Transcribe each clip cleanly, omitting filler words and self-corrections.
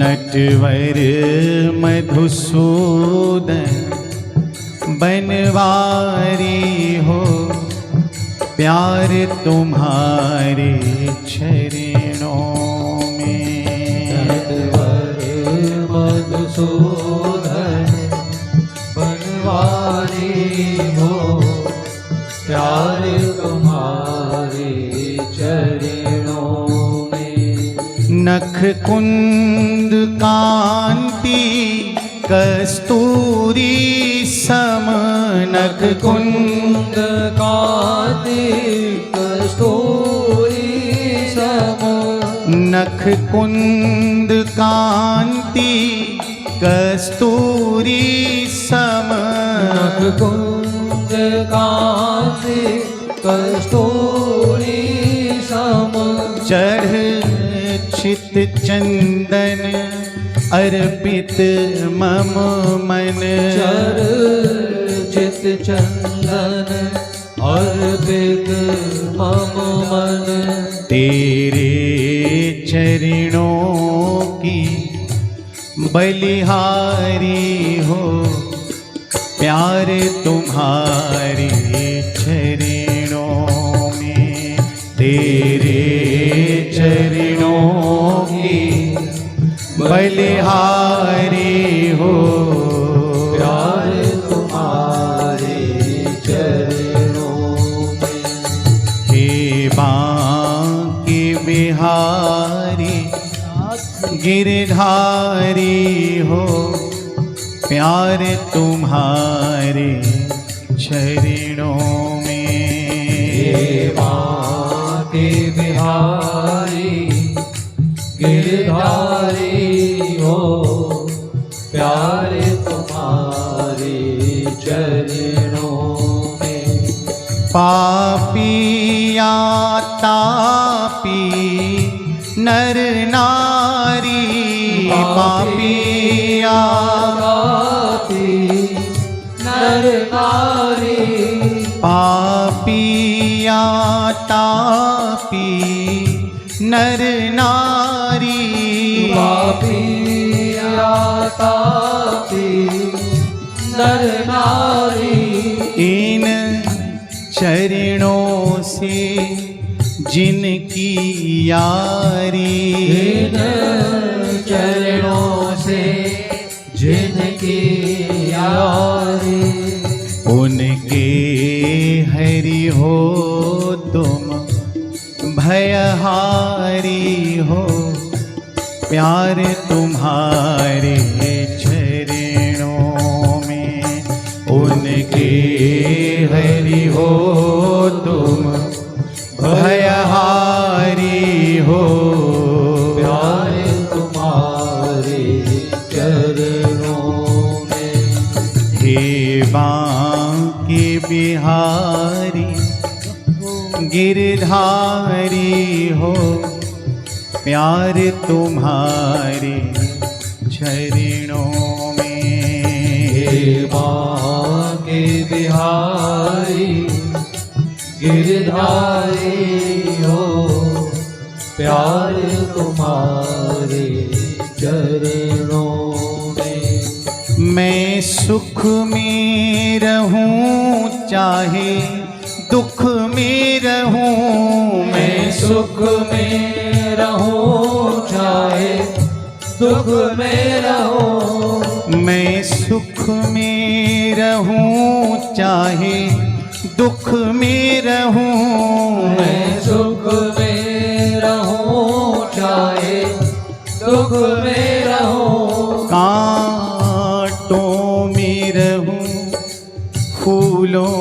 नटवर मधुसूदन बनवारी हो, प्यार तुम्हारे चरणों में। नटवर मधुसूदन बनवारी हो, प्यार तुम्हारे चरणों में। नख कुंद कांति कस्तूरी सम, नख कुंद कांति कस्तूरी सम। नख कुंद कांति कस्तूरी सम। नख कुंद कांति कस्तूरी सम। चढ़ चित चंदन अर्पित मम मन, चित चंदन अर्पित मम मन। तेरे चरणों की बलिहारी हो, प्यार तुम्हारे चरणों में। तेरे चरणों की बलिहारी हो, प्यार तुम्हारे चरणों में। हे बांके बिहारी गिरधारी हो, प्यार तुम्हारे चरणों में। हे बांके बिहारी गिरधारी हो, प्यार तुम्हारे चरणों में। पापिया तापी नर नारी, पापिया तापी नर नारी। पापिया तापी नर नारी। पापिया तापी नर नारी। इन चरणों से जिनकी यारी, इन चरणों से जिनकी यारी। उनके हरि हो तुम भयहारी हो, प्यार तुम्हारे चरणों में। उनके हरि हो तुम भयहारी हो, प्यार तुम्हारे चरणों में। हे बांके बिहारी गिरधारी हो, प्यार तुम्हारे चरणों में। हे बांके बिहारी गिरधारी हो, प्यार तुम्हारे चरणों में। मैं सुख में रहूं चाहे दुख में रहूं, मैं सुख में रहूं चाहे दुख में रहूं। मैं सुख में रहूं चाहे दुख में रहूं। मैं सुख में रहूं चाहे दुख में रहूं। कांटों में रहूं फूलों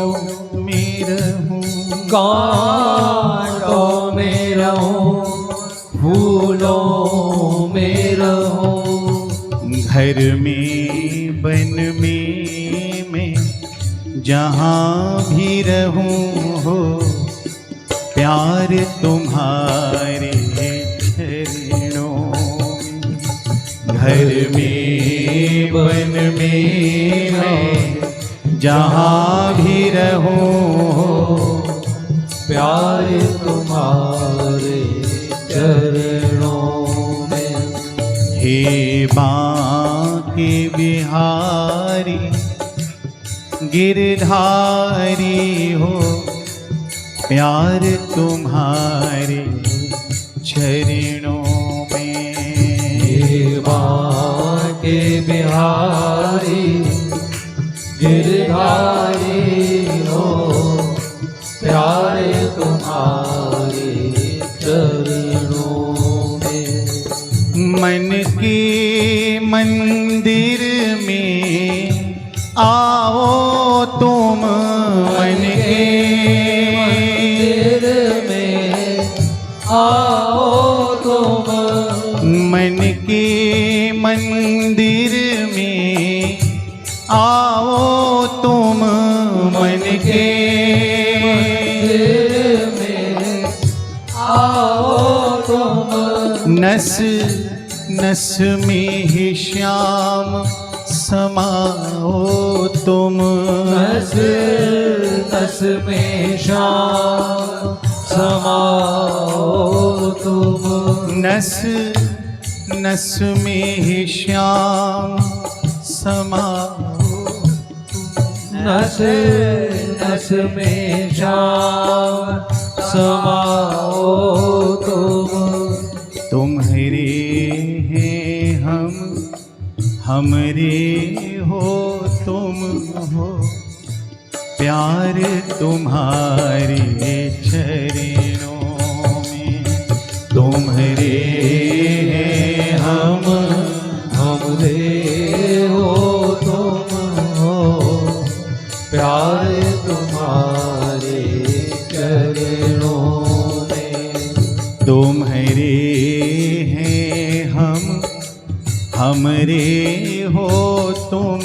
में रहूं। कांटों में रहूं फूलों में रहूं। घर में बन में मैं जहाँ भी रहूं हो, प्यार तुम्हारे चरणों में। घर में बन में मैं जहाँ भी रहूं हो, प्यार तुम्हारे चरणों में। हे हे बांके बिहारी गिरधारी हो, प्यार तुम्हारे चरणों में। हे बांके बिहारी गिरधारी हो, प्यारे तुम्हारे चरणों में। मन के मंदिर में आओ तुम, मन के मंदिर में आओ तुम, मन के मंदिर में आओ तुम, मन के मंदिर में आओ तुम। नस नस में ही श्याम समाओ तुम, नस नस में श्याम समाओ तुम, नस नस में ही श्याम समाओ, नस नस में श्याम समाओ तुम। तुम्हारे हैं हमरे हो तुम हो, प्यार तुम्हारे चरणों में। तुम्हारे हैं हमरे हो तुम हो, प्यार तुम्हारे चरणों में। तुम्हारे हैं हमरे हो तुम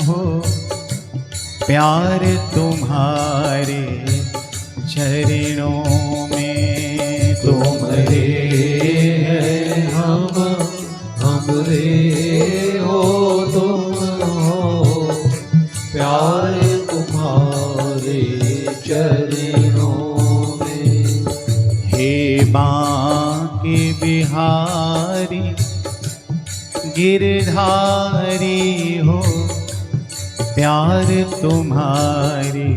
हो, प्यार तुम्हारे चरणों में। तुम्हारे हैं हमरे हो तुम हो, प्यार तुम्हारे चरणों में। हे बांके बिहारी गिरधारी हो, प्यार तुम्हारे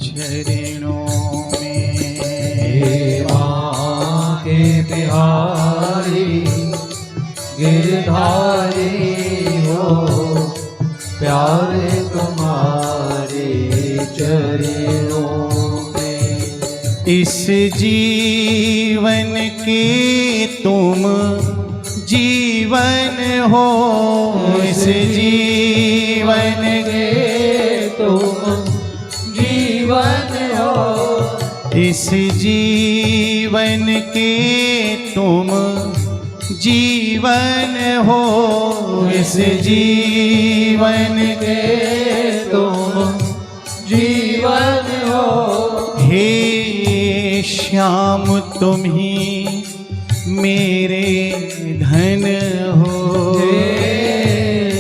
चरणों में। हे बांके बिहारी गिरधारी हो, प्यार तुम्हारे चरणों में। इस जीवन के तुम जीवन हो, इस जीवन के तुम जीवन हो, इस जीवन के तुम जीवन हो, इस जीवन के तुम जीवन हो। हे श्याम तुम ही मेरे धन हो, हे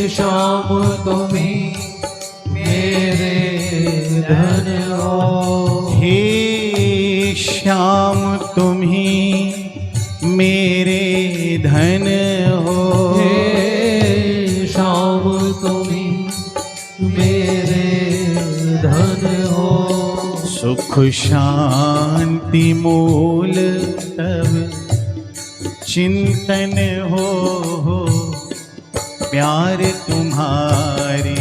श्याम तुम ही मेरे धन हो। हे श्याम तुम ही मेरे धन हो, हे श्याम तुम ही मेरे धन हो। सुख शांति मूल तब चिंतन हो, प्यार तुम्हारे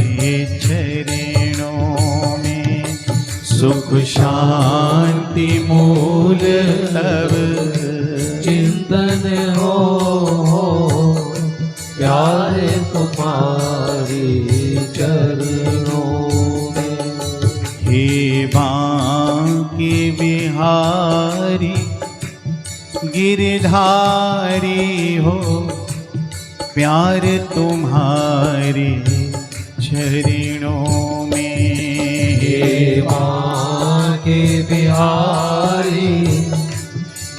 चरणों में। सुख शांति मूल तब चिंतन हो, प्यार तुम्हारे चरणों में। हे बांके बिहारी गिरधारी हो, प्यार तुम्हारे चरणों में। हे बांके बिहारी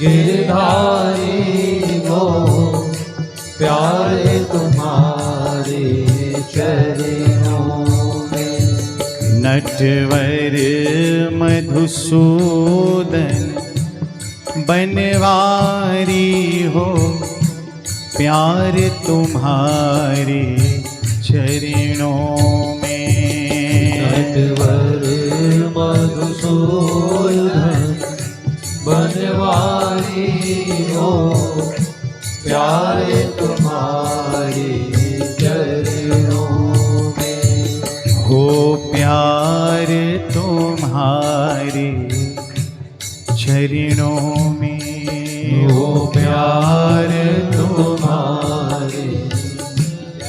गिरधारी हो, प्यार तुम्हारे चरणों में। नटवर मधुसूदन बनवारी हो, प्यार तुम्हारे चरणों में। नटवर मधुसूदन बनवारी हो, प्यार तुम्हारे चरणों में। हो प्यार तुम्हारे चरणों में। हो प्यार तुम्हारे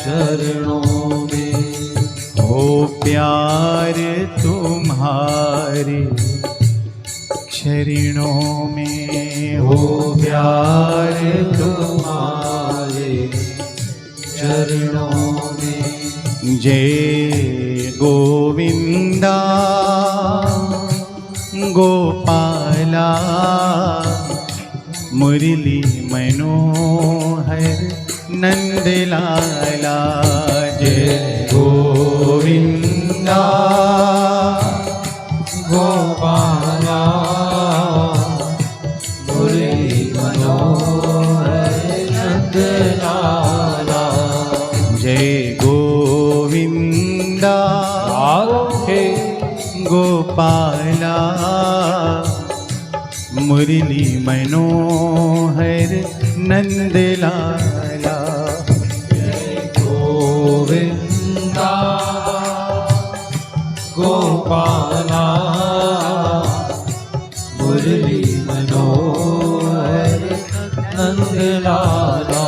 चरणों में। हो प्यार तुम्हारे चरणों में। हो प्यार तुम्हारे चरणों में। जय गोविंदा गोपाला मुरली मनोहर नंदलाला। जय गोविंदा गोपाला मुरली मनोहर नंदलाला। जय गोविंदा गोपाला मुरली मनोहर नंदलाला। गोविंदा गोपाला मुरली मनोहर नंदलाला।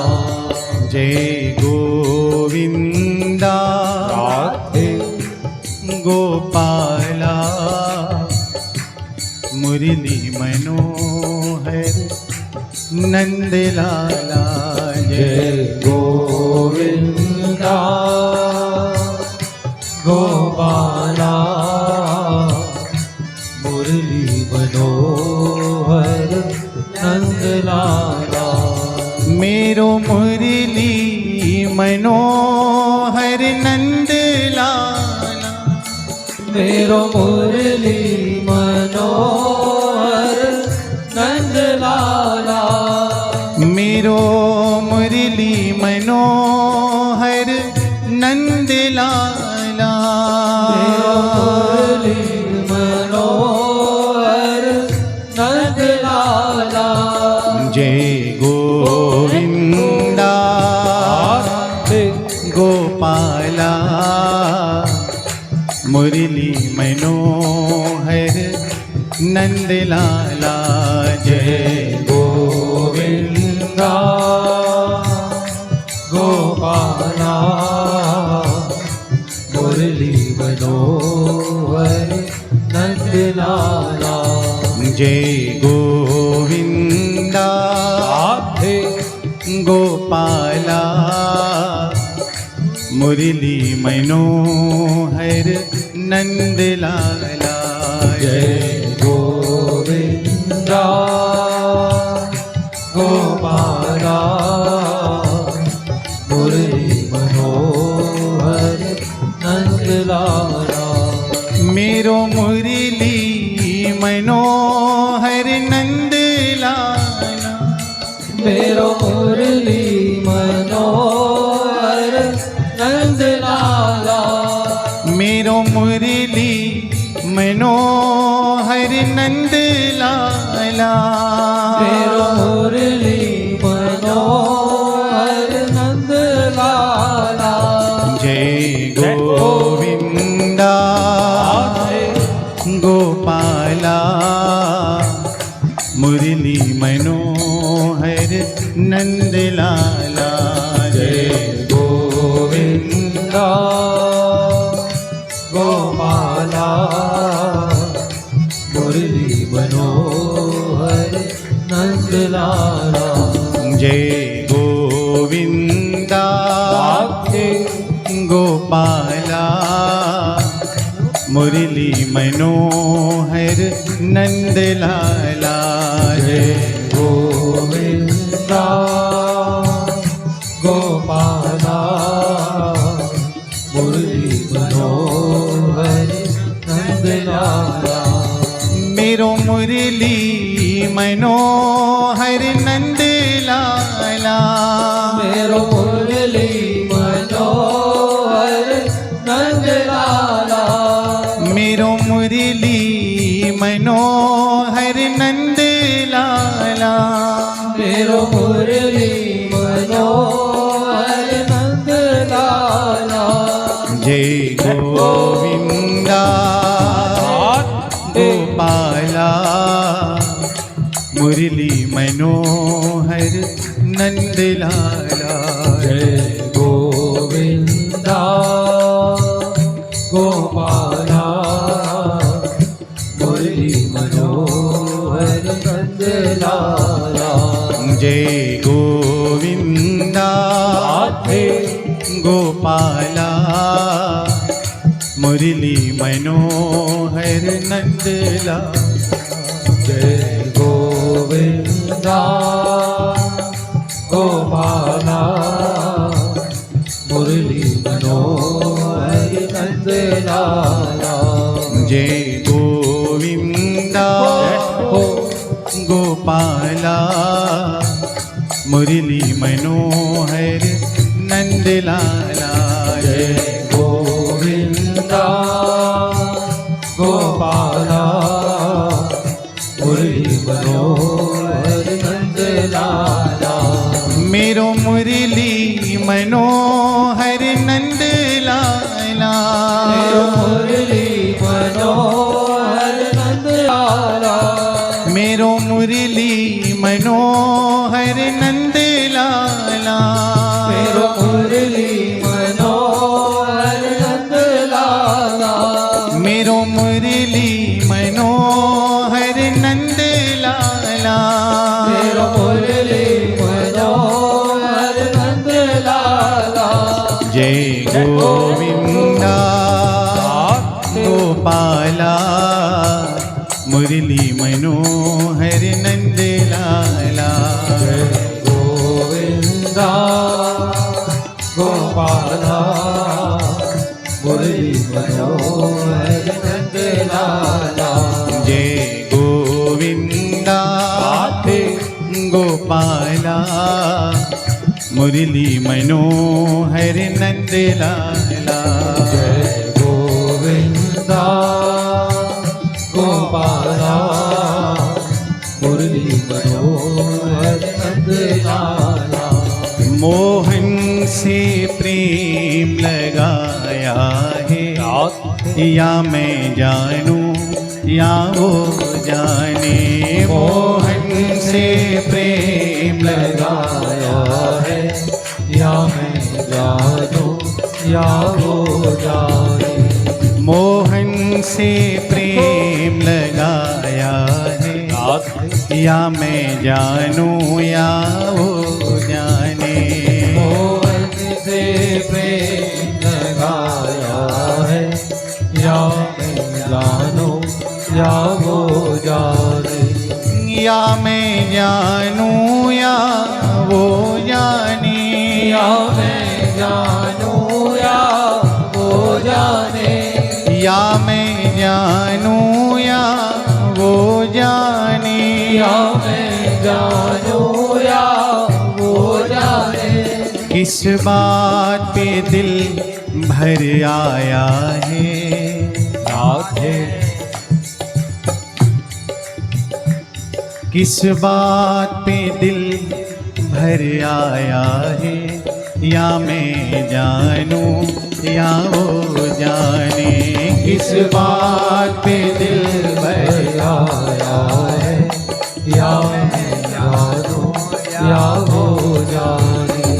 जय गोविंदा गोपाला मुरली मनोहर नंदलाला। जय गोविंदा गोपाला मुरली मनोहर नंदलाला। मेरो मुरली मनोहर नंदलाला। मेरो मुरली मनोहर नंदलाला। मेरो मुरली मनोहर नंदलाला। मेरो मुरली मनोहर नंदलाला। जय गोविंदा गोपाला मुरली मनोहर नंदलाला। जय गोविंदा गोपाला मुरली मनोहर नंदलाला। जय गोविंदा गोपाला मुरली मनोहर नंदलाला। जय गोविंदा गोपाला मुरली मनोहर नंदलाला। मेरो मुरली मनोहर नंदलाला। मेरो मुरली मनोहर नंदलाला। मेरो मुरली मनोहर नंदलाला। मेरो मुरली मनोहर नंदलाला। जय गोविंदा गोपाला मुरली मनोहर नंदलाला। जय गोविंदा गोपाला मुरली मनोहर नंदलाला। जय गोविंदा गोपाला मुरली मनोहर नंदलाला। जय गोविंदा गोपाला मुरली मनोहर नंदलाला। मेरो मुरली मनोहर नंदलाला। मुरली मनोहर नंद लाला जय गोविंदा गोपाला मुरली मनोहर नंद लाला जय गोविंदा गोपाला मुरली मनोहर नंद लाला जय गोविंदा गोपाला मुरली मनोहर नंद लाला जय गोविंदा गोपाला मुरली मनोहर नंद लाला जय गोविंदा गोपाला मुरली मनोहर नंद लाला जय गोविंदा गोपाला मुरली मनोहर नंद लाला मेरो मुरली मनोहर नंद लाला मुरली मनोहर नंद लाला मेरो मुरली मनोहर नंद लाला मेरो मुरली मनोहर नंद लाला मेरो मुरली मनोहर नंद लाला मेरो मुरली मनोहर नंद लाला जय गोविंदा गोपाला मुरली मनोहर नंद लाला जय गोविंदा गोपाला मुरली मनोहर नंद लाला जय गोविंदा गोपाला मुरली मनोहर नंद लाला जय गोविंदा गोपाला मुरली मनोहर नंद लाला मोहन से प्रेम लगाया है या मैं जानूं या वो जाने मोहन से प्रेम लगाया है या मैं जानूं या वो जाने मोहन से प्रेम लगाया है या मैं जानूं या वो जाने मोहन से प्रेम लगाया है या मैं जानूं या वो जाने या मैं जानूं या वो जाने या मैं जानूं या वो जाने या मैं जानूं या वो जाने या मैं जानूं या वो जाने किस बात पे दिल भर आया है राधे किस बात पे दिल भर आया है या मैं जानूं या वो जाने किस बात पे दिल भर आया है या मैं जानूं या वो जाने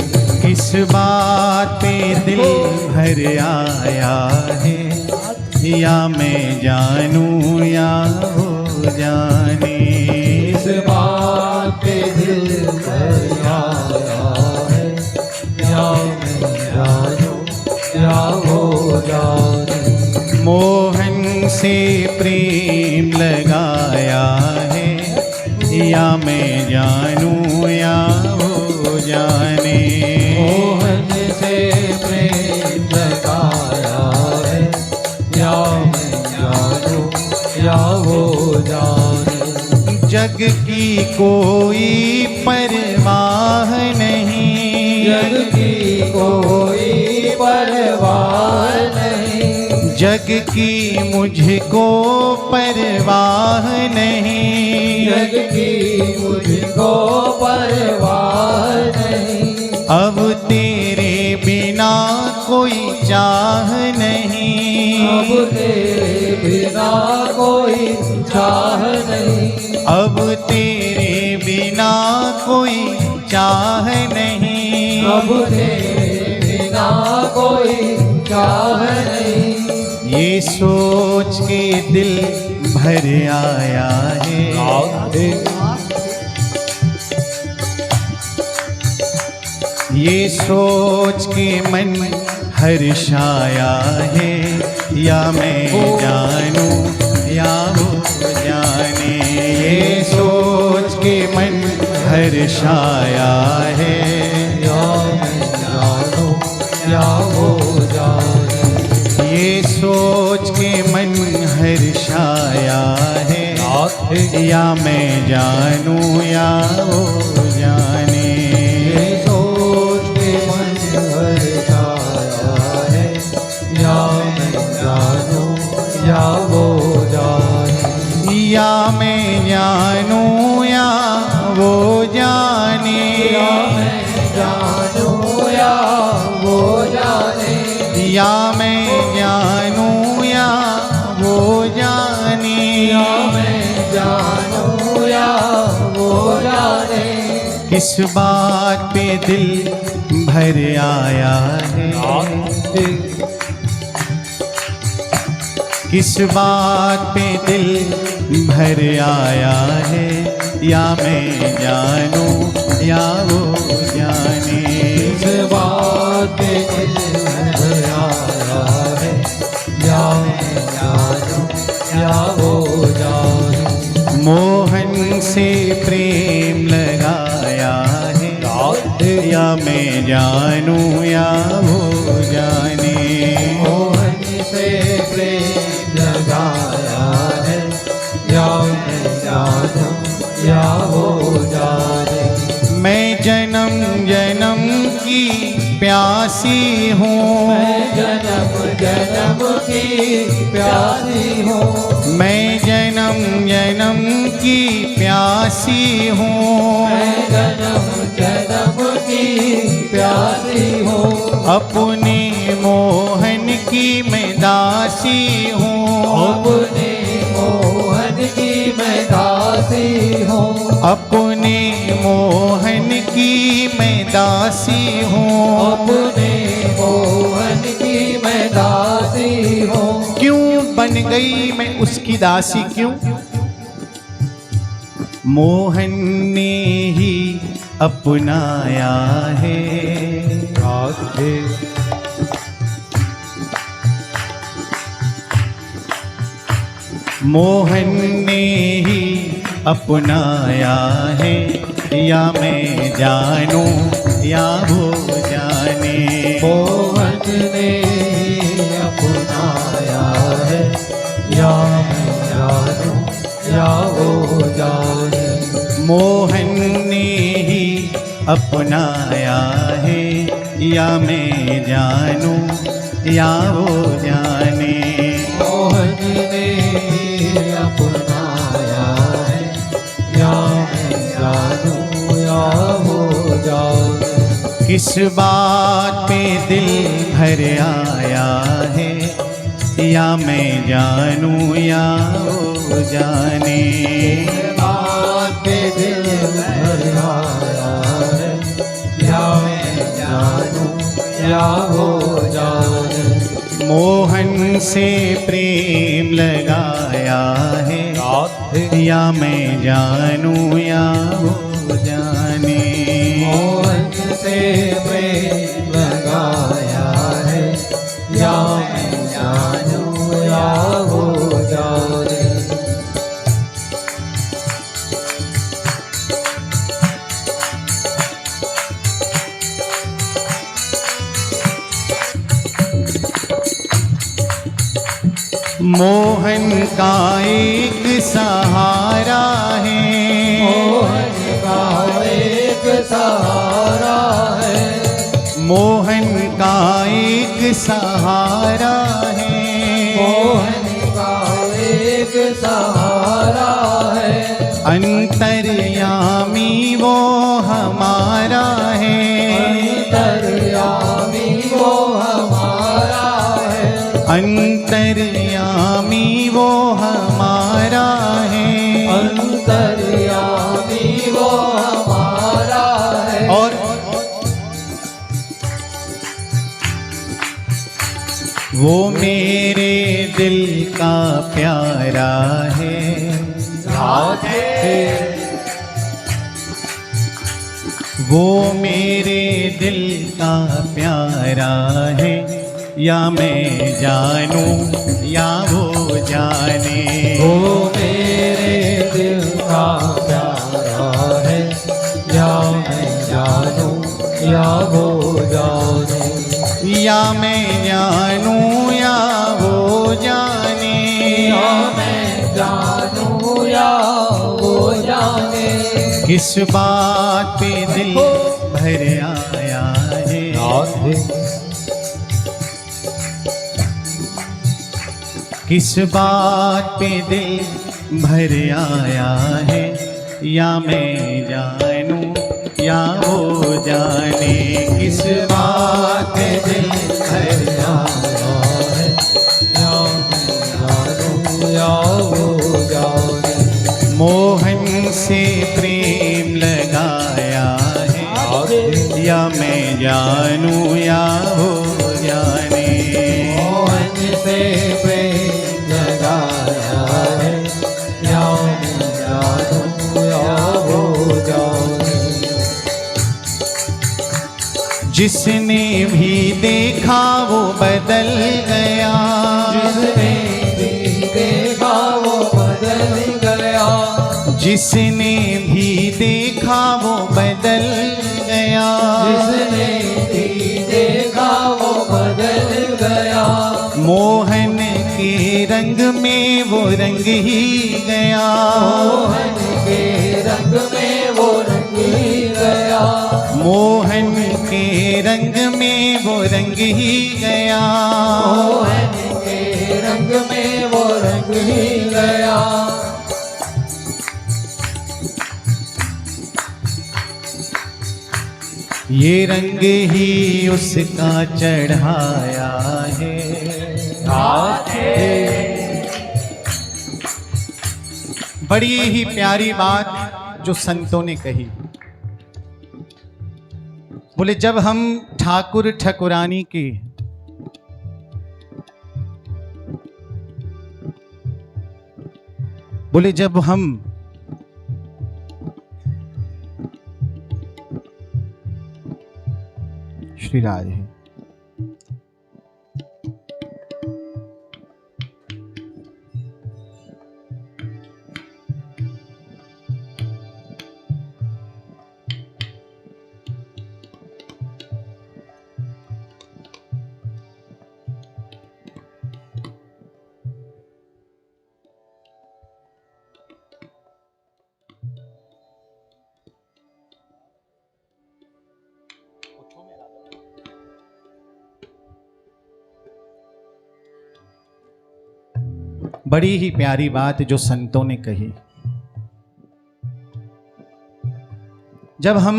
किस बात पे दिल भर आया है या मैं जानूं या वो जाने इस बात पे दिल भर आया है या मैं जानूं या वो जाने मोहन से प्रेम लगाया है या मैं जानूं या वो जाने मोहन से प्रेम लगाया है या मैं जानूं या वो जाने जग की कोई परवाह नहीं जग की कोई परवाह नहीं जग की मुझको परवाह नहीं जग की मुझको परवाह तेरे बिना कोई चाह नहीं, अब तेरे बिना कोई चाह नहीं, अब तेरे बिना कोई चाह नहीं। ये सोच के दिल भर आया है, ये सोच के मन हर्षाया है, या मैं जानूं या वो जाने, ये सोच के मन हर्षाया है, या मैं जानूं या वो जाने, ये सोच के मन हर्षाया है, या मैं जानूं या वो जाने, ये सोच के मन हर्षाया है, या मैं जानूं या वो जाने, या मैं जानूं या वो जाने, या मैं जानूं या वो जाने, या मैं जानूं या वो जाने, या मैं जानूं या वो जाने। किस बात पे दिल भर आया है, किस बात पे दिल भर आया है, या मैं जानूं या वो जाने, इस बात पे दिल भर आया है, या मैं जानूं या वो जाने, मोहन से प्रेम लगाया है, या मैं जानूं या वो जाने, मोहन से प्रेम लगाया है, या मैं जानूं या वो जाने, मैं जन्म जन्म की प्यासी हूँ, मैं जन्म जन्म की प्यासी हूँ, मैं जन्म जन्म की प्यासी हूँ, मैं जन्म जन्म की प्यासी हूँ, अपने मोहन की मैं दासी हूँ, अपने मोहन की मैं दासी हूँ, अपने मोहन की मैं दासी हूँ, अपने मोहन की मैं दासी हूँ। क्यों बन गई मैं उसकी दासी क्यों, मोहन ने ही अपनाया है, राधे मोहन ने ही अपनाया है, या मैं जानूं या वो जाने, मोहन ने ही अपनाया है, या मैं जानूं या वो जाने, मोहन ने ही अपनाया है, या मैं जानूं या वो जाने, मोहन ने ही अपनाया है, या मैं जानूं या वो जाने, किस बात पे दिल भर आया है, या मैं जानूं या वो जाने, बात पे दिल भर आया है, या मैं जानूं या वो जाने, मोहन से प्रेम लगाया है, या मैं जानूं या वो जाने, मोहन से प्रेम लगाया है, या मैं जानूं या वो जाने, मोहन का एक सहारा है, मोहन का एक सहारा है, मोहन का एक सहारा है, मोहन का एक सहारा है, अंतर्यामी वो हमारा है, अंतर्यामी वो हमारा है, अंतर्यामी वो मेरे दिल का प्यारा है। राधे वो मेरे दिल का प्यारा है, या मैं जानूं या वो जाने। वो मेरे दिल का प्यारा है, या मैं जानूं या वो जाने। या मैं जानूं या वो जाने। या मैं जानूं या वो जाने। किस बात पे दिल भर आया है। राधे किस बात पे दिल भर आया है, या मैं जानूं या वो जाने। किस बात पे दिल भर आया है, या मैं जानूं या वो जाने। मोहन से प्रेम लगाया है, या मैं जानूं या वो जाने। मोहन से प्रेम लगाया है, या मैं जानूं या वो जाने। जिसने भी देखा वो बदल गया। जिसने भी देखा वो बदल गया। जिसने भी देखा वो बदल गया। जिसने भी देखा वो बदल गया। मोहन के रंग में वो रंग ही गया। मोहन के रंग में वो रंग ही गया। मोहन के रंग में वो रंग ही गया। मोहन के रंग में वो रंग ही गया। ये रंग ही उसका चढ़ाया है। बड़ी ही प्यारी बात जो संतों ने कही। बोले जब हम ठाकुर ठकुरानी के बोले जब हम श्री राधे बड़ी ही प्यारी बात जो संतों ने कही। जब हम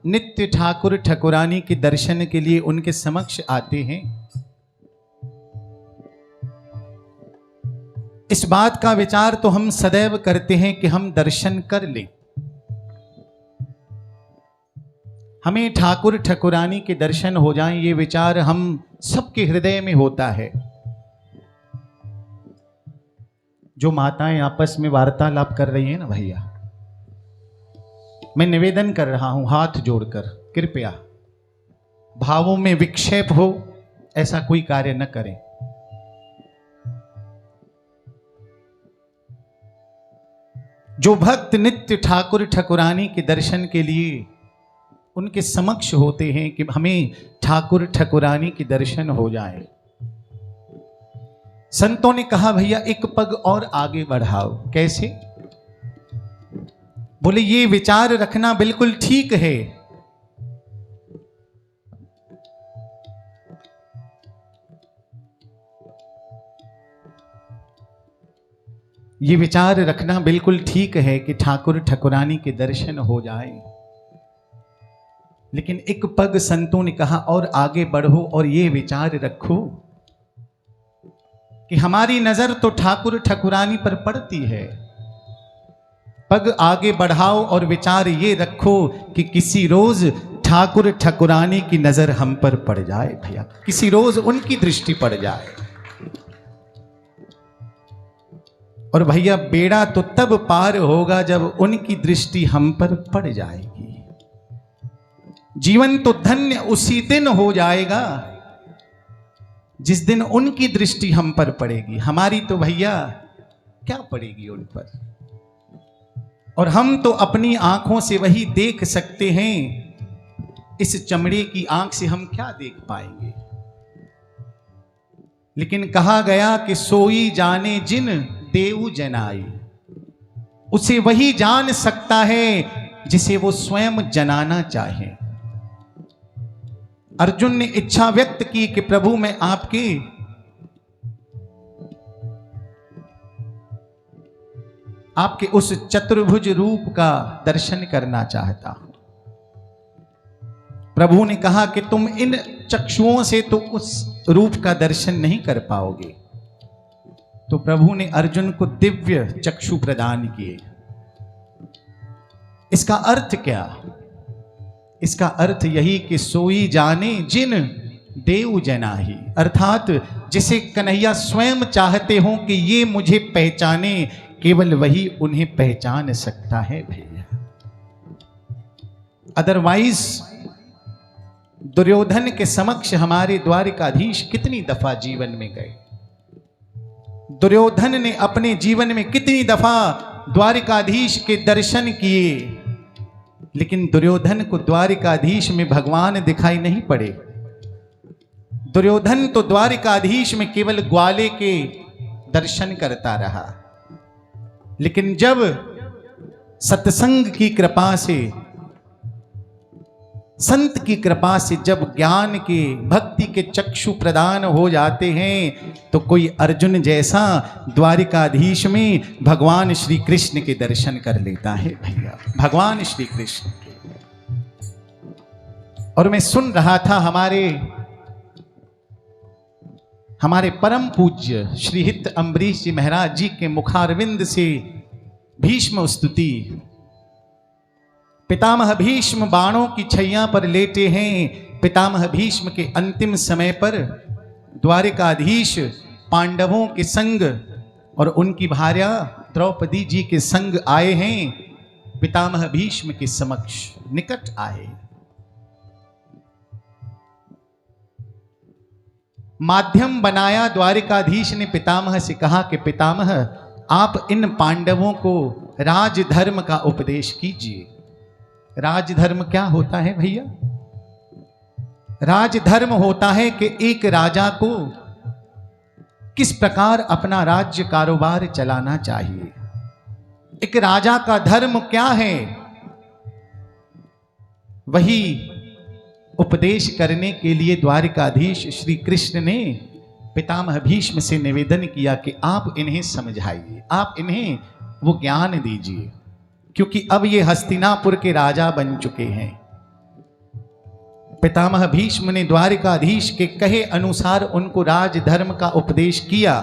नित्य ठाकुर ठकुरानी के दर्शन के लिए उनके समक्ष आते हैं, इस बात का विचार तो हम सदैव करते हैं कि हम दर्शन कर लें। हमें ठाकुर ठकुरानी के दर्शन हो जाएं, ये विचार हम सबके हृदय में होता है। जो माताएं आपस में वार्तालाप कर रही हैं ना भैया, मैं निवेदन कर रहा हूं हाथ जोड़कर, कृपया भावों में विक्षेप हो ऐसा कोई कार्य न करें। जो भक्त नित्य ठाकुर ठकुरानी के दर्शन के लिए उनके समक्ष होते हैं कि हमें ठाकुर ठकुरानी के दर्शन हो जाए, संतों ने कहा भैया एक पग और आगे बढ़ाओ। कैसे? बोले ये विचार रखना बिल्कुल ठीक है। ये विचार रखना बिल्कुल ठीक है कि ठाकुर ठकुरानी के दर्शन हो जाए, लेकिन एक पग संतों ने कहा और आगे बढ़ो और ये विचार रखो कि हमारी नजर तो ठाकुर ठकुरानी पर पड़ती है। पग आगे बढ़ाओ और विचार ये रखो कि किसी रोज ठाकुर ठकुरानी की नजर हम पर पड़ जाए भैया, किसी रोज उनकी दृष्टि पड़ जाए। और भैया बेड़ा तो तब पार होगा जब उनकी दृष्टि हम पर पड़ जाएगी। जीवन तो धन्य उसी दिन हो जाएगा जिस दिन उनकी दृष्टि हम पर पड़ेगी। हमारी तो भैया क्या पड़ेगी उन पर। और हम तो अपनी आंखों से वही देख सकते हैं, इस चमड़े की आंख से हम क्या देख पाएंगे। लेकिन कहा गया कि सोई जाने जिन देव जनाई, उसे वही जान सकता है जिसे वो स्वयं जनाना चाहे। अर्जुन ने इच्छा व्यक्त की कि प्रभु मैं आपके उस चतुर्भुज रूप का दर्शन करना चाहता हूं। प्रभु ने कहा कि तुम इन चक्षुओं से तो उस रूप का दर्शन नहीं कर पाओगे। तो प्रभु ने अर्जुन को दिव्य चक्षु प्रदान किए। इसका अर्थ क्या? इसका अर्थ यही कि सोई जाने जिन देव जनाही, अर्थात जिसे कन्हैया स्वयं चाहते हो कि ये मुझे पहचाने, केवल वही उन्हें पहचान सकता है भैया। अदरवाइज दुर्योधन के समक्ष हमारे द्वारिकाधीश कितनी दफा जीवन में गए। दुर्योधन ने अपने जीवन में कितनी दफा द्वारिकाधीश के दर्शन किए, लेकिन दुर्योधन को द्वारिकाधीश में भगवान दिखाई नहीं पड़े। दुर्योधन तो द्वारिकाधीश में केवल ग्वाले के दर्शन करता रहा। लेकिन जब सत्संग की कृपा से, संत की कृपा से जब ज्ञान के, भक्ति के चक्षु प्रदान हो जाते हैं, तो कोई अर्जुन जैसा द्वारिकाधीश में भगवान श्री कृष्ण के दर्शन कर लेता है भैया, भगवान श्री कृष्ण के। और मैं सुन रहा था हमारे परम पूज्य श्री हित अम्बरीश जी महाराज जी के मुखारविंद से भीष्म स्तुति। पितामह भीष्म बाणों की छैया पर लेटे हैं। पितामह भीष्म के अंतिम समय पर द्वारिकाधीश पांडवों के संग और उनकी भार्या द्रौपदी जी के संग आए हैं। पितामह भीष्म के समक्ष निकट आए। माध्यम बनाया द्वारिकाधीश ने पितामह से कहा कि पितामह आप इन पांडवों को राजधर्म का उपदेश कीजिए। राजधर्म क्या होता है भैया? राजधर्म होता है कि एक राजा को किस प्रकार अपना राज्य कारोबार चलाना चाहिए। एक राजा का धर्म क्या है, वही उपदेश करने के लिए द्वारिकाधीश श्री कृष्ण ने पितामह भीष्म से निवेदन किया कि आप इन्हें समझाइए, आप इन्हें वो ज्ञान दीजिए, क्योंकि अब ये हस्तिनापुर के राजा बन चुके हैं। पितामह भीष्म ने द्वारिकाधीश के कहे अनुसार उनको राजधर्म का उपदेश किया।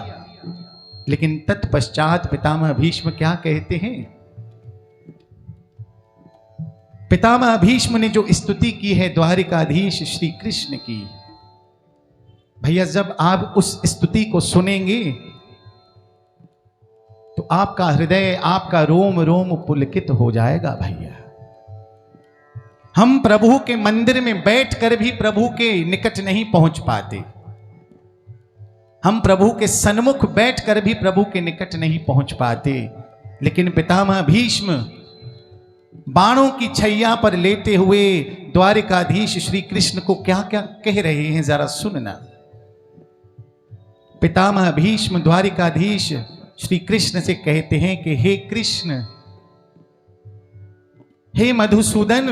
लेकिन तत्पश्चात पितामह भीष्म क्या कहते हैं? पितामह भीष्म ने जो स्तुति की है द्वारिकाधीश श्री कृष्ण की, भैया जब आप उस स्तुति को सुनेंगे तो आपका हृदय, आपका रोम रोम पुलकित हो जाएगा भैया। हम प्रभु के मंदिर में बैठकर भी प्रभु के निकट नहीं पहुंच पाते। हम प्रभु के सन्मुख बैठकर भी प्रभु के निकट नहीं पहुंच पाते। लेकिन पितामह भीष्म बाणों की छैया पर लेटे हुए द्वारिकाधीश श्री कृष्ण को क्या क्या कह रहे हैं, जरा सुनना। पितामह भीष्म द्वारिकाधीश श्री कृष्ण से कहते हैं कि हे कृष्ण, हे मधुसूदन,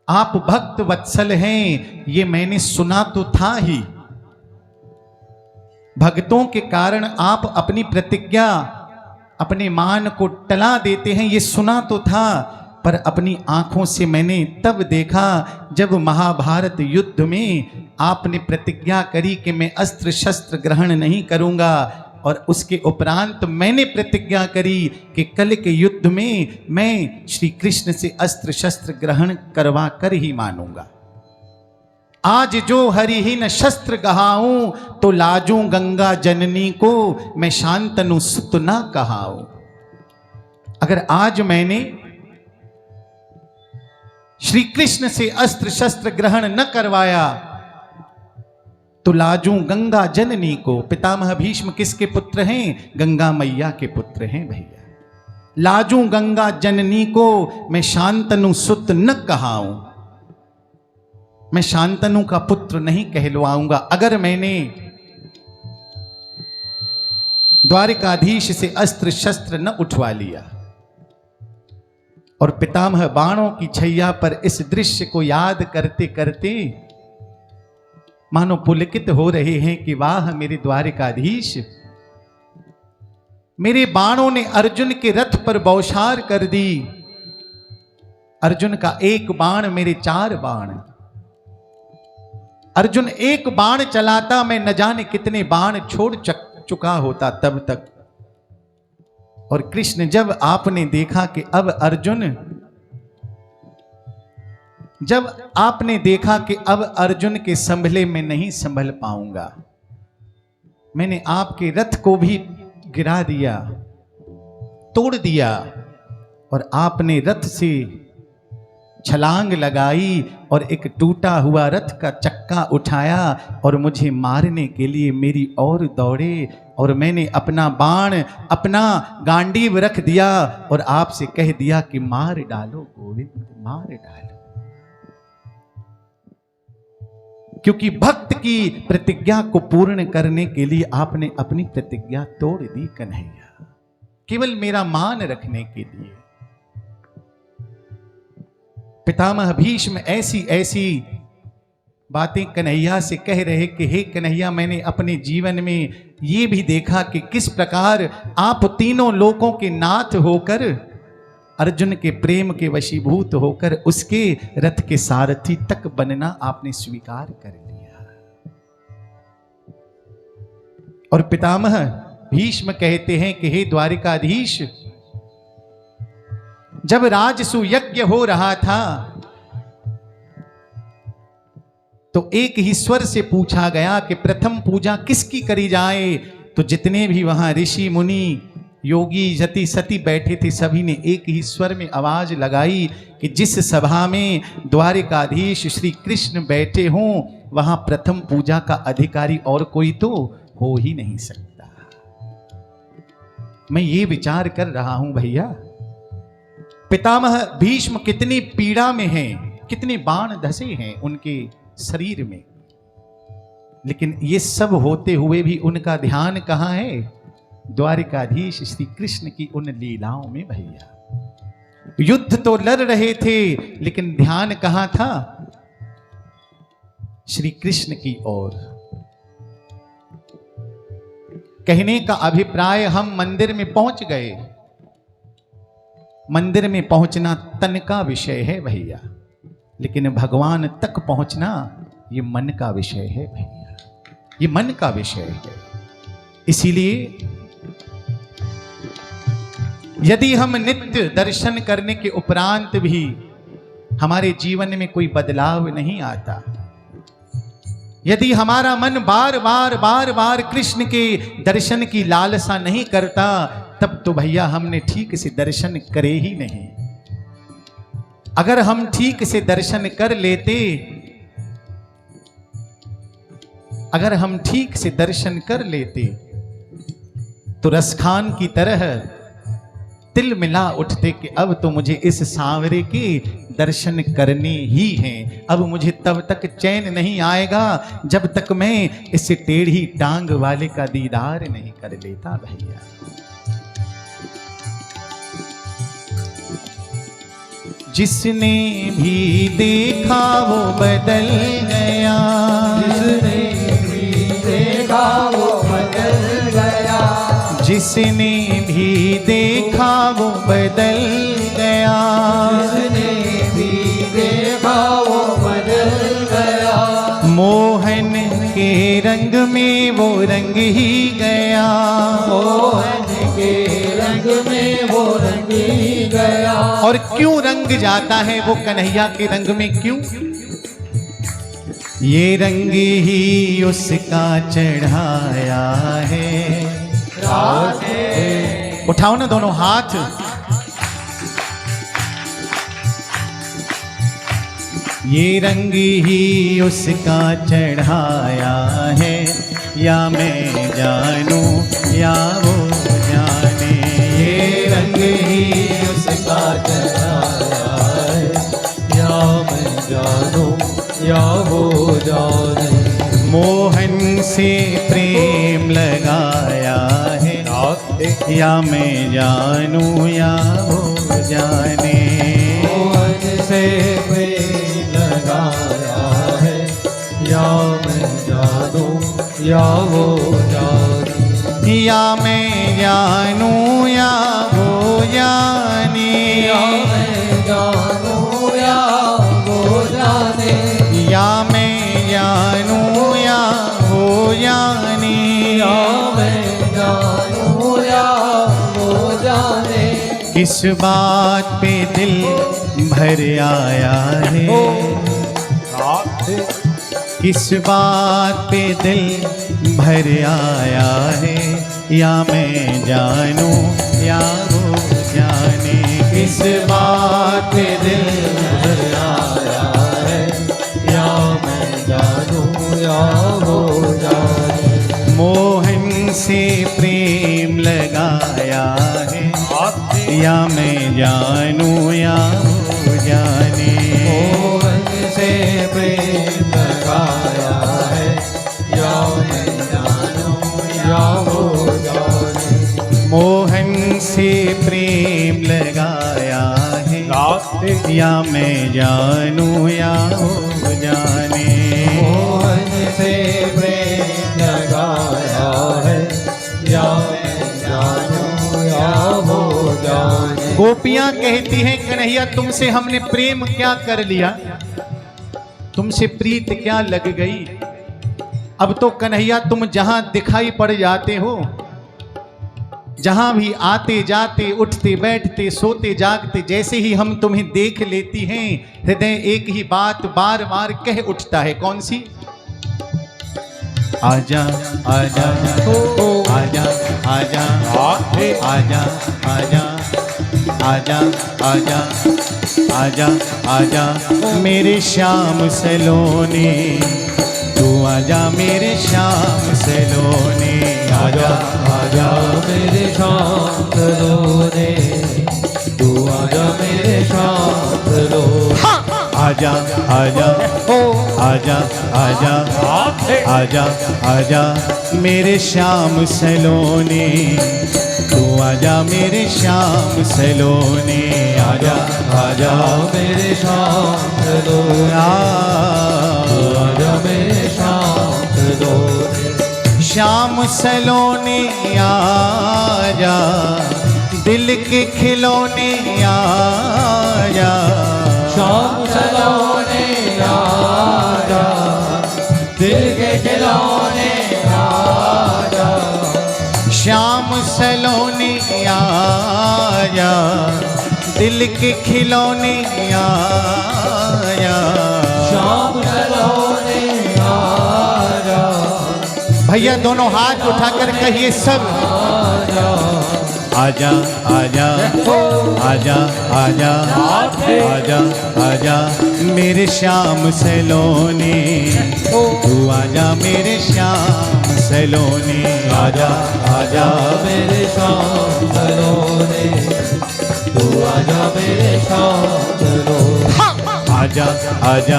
आप भक्त वत्सल हैं, ये मैंने सुना तो था ही। भक्तों के कारण आप अपनी प्रतिज्ञा, अपने मान को टला देते हैं, ये सुना तो था, पर अपनी आंखों से मैंने तब देखा जब महाभारत युद्ध में आपने प्रतिज्ञा करी कि मैं अस्त्र शस्त्र ग्रहण नहीं करूंगा, और उसके उपरांत मैंने प्रतिज्ञा करी कि कल के युद्ध में मैं श्री कृष्ण से अस्त्र शस्त्र ग्रहण करवा कर ही मानूंगा। आज जो हरिहीन शस्त्र गहाऊं, तो लाजूं गंगा जननी को, मैं शांतनु सुत ना कहाऊं। अगर आज मैंने श्री कृष्ण से अस्त्र शस्त्र ग्रहण न करवाया, तो लाजूं गंगा जननी को। पितामह भीष्म किसके पुत्र हैं? गंगा मैया के पुत्र हैं भैया। लाजूं गंगा जननी को, मैं शांतनु सुत न कहाऊं। मैं शांतनु का पुत्र नहीं कहलवाऊंगा। अगर मैंने द्वारिकाधीश से अस्त्र शस्त्र न उठवा लिया। और पितामह बाणों की छैया पर इस दृश्य को याद करते करते मानो पुलकित हो रहे हैं कि वाह मेरे द्वारिकाधीश, मेरे बाणों ने अर्जुन के रथ पर बौछार कर दी। अर्जुन का एक बाण मेरे 4 बाण। अर्जुन एक बाण चलाता, मैं न जाने कितने बाण छोड़ चुका होता तब तक। और कृष्ण जब आपने देखा कि अब अर्जुन, जब आपने देखा कि अब अर्जुन के संभले में नहीं संभल पाऊंगा, मैंने आपके रथ को भी गिरा दिया, तोड़ दिया। और आपने रथ से छलांग लगाई और एक टूटा हुआ रथ का चक्का उठाया और मुझे मारने के लिए मेरी ओर दौड़े। और मैंने अपना बाण, अपना गांडीव रख दिया और आपसे कह दिया कि मार डालो गोविंद, मार डालो। क्योंकि भक्त की प्रतिज्ञा को पूर्ण करने के लिए आपने अपनी प्रतिज्ञा तोड़ दी कन्हैया, केवल मेरा मान रखने के लिए। पितामह भीष्म ऐसी ऐसी बातें कन्हैया से कह रहे कि हे कन्हैया, मैंने अपने जीवन में ये भी देखा कि किस प्रकार आप तीनों लोकों के नाथ होकर, अर्जुन के प्रेम के वशीभूत होकर उसके रथ के सारथी तक बनना आपने स्वीकार कर लिया। और पितामह भीष्म कहते हैं कि हे द्वारिकाधीश, जब राजसु यज्ञ हो रहा था तो एक ही स्वर से पूछा गया कि प्रथम पूजा किसकी करी जाए। तो जितने भी वहां ऋषि मुनि योगी यति सती बैठे थे, सभी ने एक ही स्वर में आवाज लगाई कि जिस सभा में द्वारिकाधीश श्री कृष्ण बैठे हों, वहां प्रथम पूजा का अधिकारी और कोई तो हो ही नहीं सकता। मैं ये विचार कर रहा हूं भैया, पितामह भीष्म कितनी पीड़ा में हैं, कितने बाण धसे हैं उनके शरीर में, लेकिन ये सब होते हुए भी उनका ध्यान कहां है? द्वारिकाधीश श्री कृष्ण की उन लीलाओं में भैया। युद्ध तो लड़ रहे थे, लेकिन ध्यान कहां था? श्री कृष्ण की ओर। कहने का अभिप्राय, हम मंदिर में पहुंच गए। मंदिर में पहुंचना तन का विषय है भैया, लेकिन भगवान तक पहुंचना ये मन का विषय है भैया, ये मन का विषय है। इसीलिए यदि हम नित्य दर्शन करने के उपरांत भी हमारे जीवन में कोई बदलाव नहीं आता, यदि हमारा मन बार बार कृष्ण के दर्शन की लालसा नहीं करता, तब तो भैया हमने ठीक से दर्शन करे ही नहीं। अगर हम ठीक से दर्शन कर लेते, अगर हम ठीक से दर्शन कर लेते, तो रसखान की तरह तिल मिला उठते कि अब तो मुझे इस सांवरे के दर्शन करने ही हैं। अब मुझे तब तक चैन नहीं आएगा जब तक मैं इस टेढ़ी टांग वाले का दीदार नहीं कर लेता भैया। जिसने भी देखा वो बदल गया, जिसने भी देखा वो बदल गया, जिसने भी देखा वो बदल गया, जिसने भी देखा वो बदल गया, मोहन के रंग में वो रंग ही गया, मोहन के रंग में वो रंग ही गया। और क्यों रंग जाता है वो कन्हैया के रंग में? क्यों? ये रंग ही उसका चढ़ाया है। राधे उठाओ ना दोनों हाथ। ये रंग ही उसका चढ़ाया है, या मैं जानूं या वो जाने। ये रंग ही उसका चढ़ाया है, या मैं जानूं या वो जाने। मोहन से प्रेम लगाया है, या मैं जानूं या वो जाने। मोहन से प्रेम लगाया है, या मैं जानूं या वो जाने। या मैं जानूं या वो जाने। या मैं जानूं या वो जाने। या मैं जानूं या वो जाने। या मैं जानूं या वो जाने। किस बात पे दिल भर आया है, किस बात पे दिल भर आया है, या मैं जानूं या वो जाने। किस बात पे दिल भर आया है, या मैं जानूं या वो जाने। मोहन से प्रेम लगाया है, या मैं जानूं या वो जाने। मोहन से प्रेम लगाया है, या मैं जानूं या वो जाने। मोहन से प्रेम लगाया है, या मैं जानूं या वो जाने। मोहन से प्रेम लगाया है, या मैं जानूं या वो जाने। गोपियां कहती हैं कन्हैया तुमसे हमने प्रेम क्या कर लिया, तुमसे प्रीत क्या लग गई। अब तो कन्हैया तुम जहां दिखाई पड़ जाते हो, जहां भी आते जाते उठते बैठते सोते जागते, जैसे ही हम तुम्हें देख लेती हैं हृदय एक ही बात बार बार कह उठता है। कौन सी? आजा आजा आजा आजा आजा आजा आजा आजा आजा आजा मेरे श्याम सलोने, तू आजा मेरे श्याम सलोने। आजा आजा मेरे श्याम सलोने, तू आजा मेरे श्याम सलोने। आजा आजा आजा आजा आजा आजा मेरे श्याम सलोने, तू आजा मेरे श्याम सलोने। आजा आजा मेरे श्याम सलोने, आजा मेरे श्याम सलोने। श्याम सलोने आजा, दिल के खिलौने आजा। श्याम सलोने आजा, दिल के खिलौने आजा। श्याम सलोने आजा, दिल के खिलौने आजा। श्याम सलोने आजा, भैया दोनों हाथ उठाकर कहिए सब। आजा आजा आजा आजा आजा आजा मेरे श्याम सलोने, तू आजा मेरे श्याम सलोने। आजा आजा मेरे श्याम सलोने, तू आजा मेरे श्याम सलोने। आजा आजा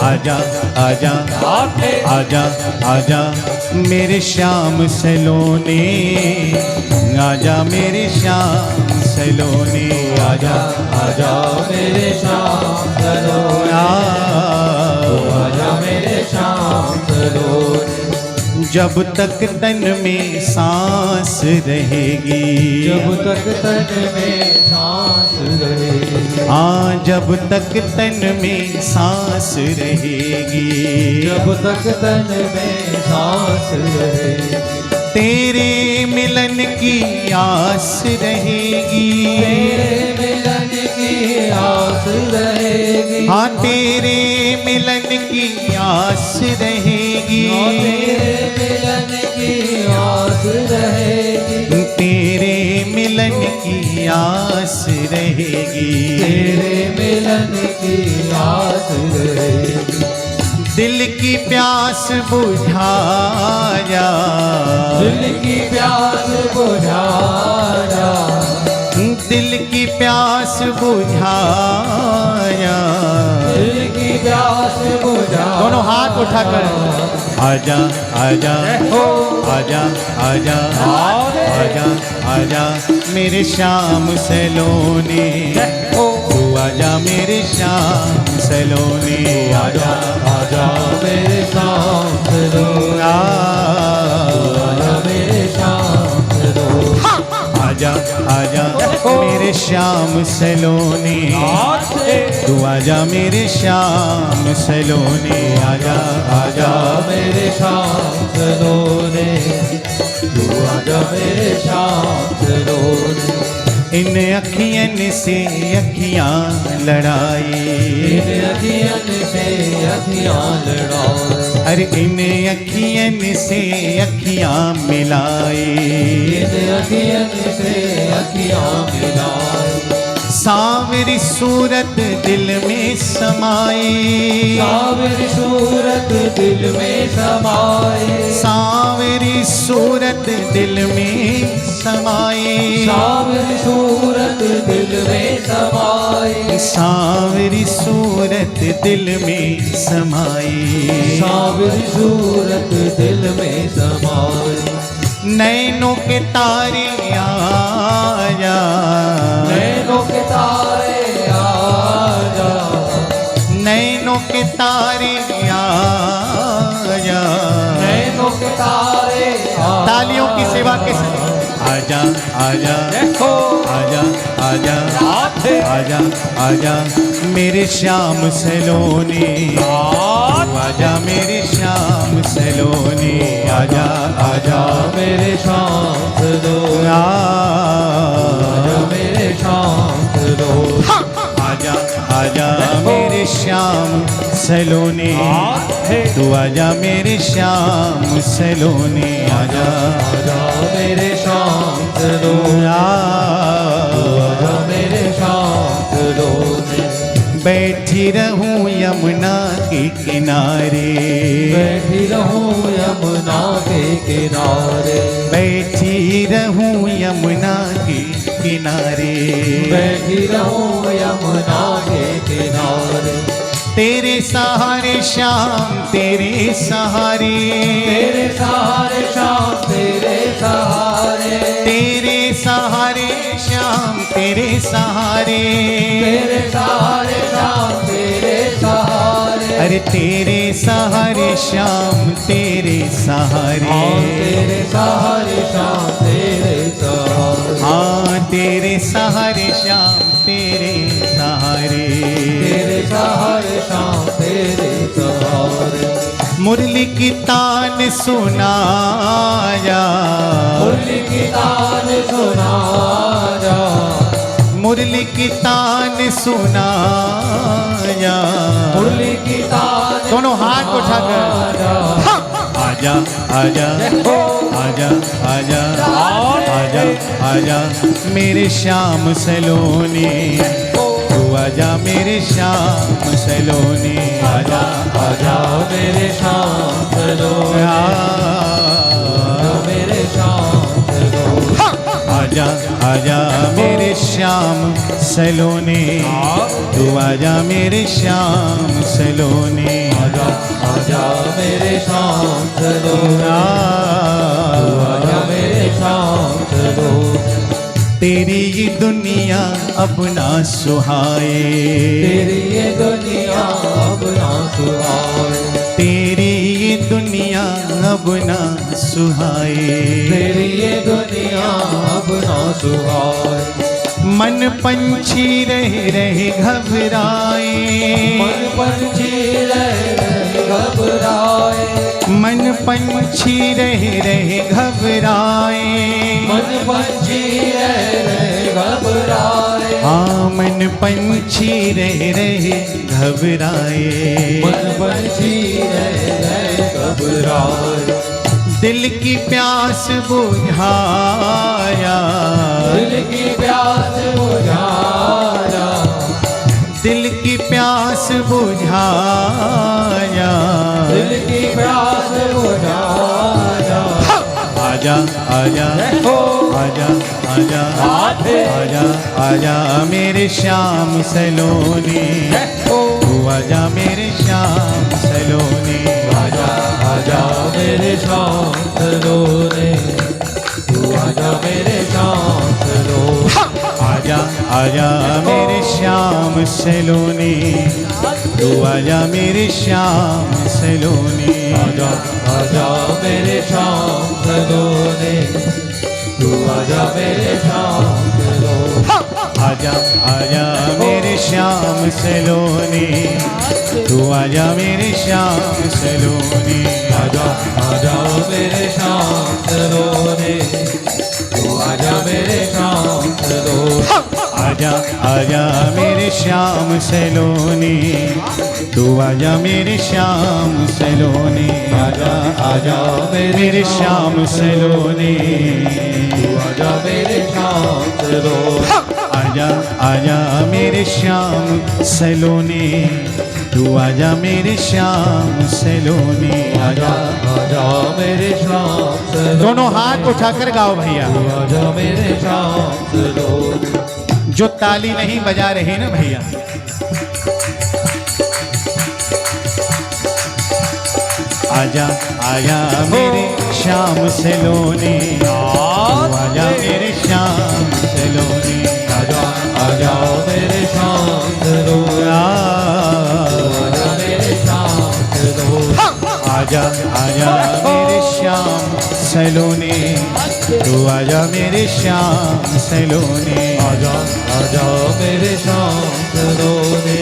आजा आजा आजा आजा मेरे श्याम सलोने, आजा मेरे श्याम सलोने। आजा आजा मेरे श्याम सलोने, आजा मेरे श्याम सलोने। जब तक तन में सांस रहेगी, जब तक तन में सांस रहेगी। हाँ जब तक तन में सांस रहेगी, जब तक तन में सांस रहेगी। तेरे मिलन की आस रहेगी, तेरे मिलन की आस रहेगी। हाँ तेरे मिलन की आस आस रहेगी, तेरे मिलन की आस रहेगी, तेरे मिलन की आस रहेगी, तेरे मिलन की आस रहेगी। दिल की प्यास बुझाया, दिल की प्यास बुझाया, दिल की प्यास बुझाया, दिल की प्यास बुझाया। दोनों हाथ उठाकर आजा आजा आजा आजा आजा आजा मेरे श्याम सलोने, तू आजा मेरे श्याम सलोने, आजा आजा मेरे श्याम सलोने, आजा मेरे श्याम सलोने, आजा आजा मेरे श्याम सलोने, तू आजा मेरे श्याम सलोने, आजा आजा मेरे श्याम सलोने, तू आजा मेरे श्याम सलोने। इन अखियन से अखियां लड़ाई, इन अखियन से अखियां लड़ाई, अरे इन अखियन से अखियां मिलाई, इन अखियन से अखियां मिलाई, सांवरी सूरत दिल में समाई, सांवरी सूरत दिल में समाई, सांवरी सूरत दिल में समाई, सांवरी सूरत दिल में समाई, सांवरी सूरत दिल में समाई, सांवरी सूरत दिल में समाई। नैनों के तारे आया, नैनों के तारे आजा, नैनों के तारे आया, नैनों के तारे आजा। तालियों की सेवा के साथ आजा आजा देखो आजा आजा आते आजा आजा मेरे श्याम सलोने, आजा मेरे श्याम सलोने, आजा आजा मेरे श्याम सलोने, आजा मेरे श्याम सलोने, आजा आजा मेरे श्याम सलोने, तू आजा मेरे श्याम सलोने, आजा आजा मेरे श्याम सलोने, आजा मेरे श्याम सलोने। बैठी रहूं यमुना के किनारे, बैठी रहूं यमुना के किनारे, बैठी रहूं यमुना के किनारे, बैठी रहूं यमुना के किनारे, तेरे सहारे श्याम तेरे सहारे, तेरे सहारे श्याम तेरे सहारे, तेरे सहारे श्याम तेरे सहारे, तेरे सहारे श्याम तेरे सहारे, अरे तेरे सहारे श्याम तेरे सहारे, तेरे सहारे श्याम तेरे सहारे, हाँ तेरे सहारे श्याम तेरे सहारे, तेरे सहारे श्याम तेरे सहारे। मुरली की तान सुनाया, मुरली की तान सुनाया, मुरली की तान सुनाया, मुरली की तान दोनों हाथ उठाकर आजा आजा आजा आजा आजा आजा मेरे श्याम सलोने, तू आजा मेरे श्याम सलोने, आजा आजा मेरे श्याम सलोने, आजा मेरे श्याम सलोने, आजा आजा मेरे श्याम सलोने, तू आजा मेरे श्याम सलोने, आजा आजा मेरे श्याम सलोने, आजा मेरे श्याम सलोने। तेरी ये दुनिया अपना सुहाए, तेरी ये दुनिया अपना सुहाए, तेरी ये दुनिया अपना सुहाए, तेरी ये दुनिया अपना सुहाए। मन पंछी रह रहे घबराए, मन पंछी रहे घबराए, मन पंछी रह रहे घबराए, मन पंछी रहे घबराए, हाँ मन पंछी रह रहे घबराए, मन पंछी रह घबराए, दिल की प्यास बुझाया, दिल की प्यास बुझाया, दिल की प्यास बुझाया, दिल की प्यास बुझाया। आजा आजा आजा आजा आजा आजा मेरे श्याम सलोनी, तू आजा मेरे श्याम सलोनी, आजा आजा मेरे श्याम सलोने, तू आजा मेरे श्याम सलोने, आजा आजा मेरे श्याम सलोनी, तू आजा मेरे श्याम सलोनी, आजा आजा मेरे श्याम सलोने, तू आजा मेरे श्याम सलोने, आजा आजा मेरे श्याम सलोनी, तू आजा मेरे श्याम सलोनी, आजा आजा मेरे श्याम सलोने, तू आजा मेरे श्याम सलोने, आजा आजा मेरे श्याम सलोनी, तू आजा मेरे श्याम सलोनी, आजा आजा मेरे श्याम सलोनी, तू आजा मेरे श्याम सलोने, आजा आजा मेरे श्याम सलोनी, तू आजा मेरे श्याम सलोनी, आजा आजा मेरे श्याम सलोने, दोनों हाथ उठाकर गाओ भैया। तू आजा मेरे श्याम सलोने, जो ताली नहीं बजा रहे ना भैया, आजा आजा मेरे श्याम सलोनी, आजा मेरे श्याम सलोनी, आजा आजा मेरे श्याम सलोने, आजा मेरे श्याम सलोने, आजा आजा मेरे श्याम सलोनी, तू आजा मेरे श्याम सलोनी, आजा आजा मेरे श्याम सलोने,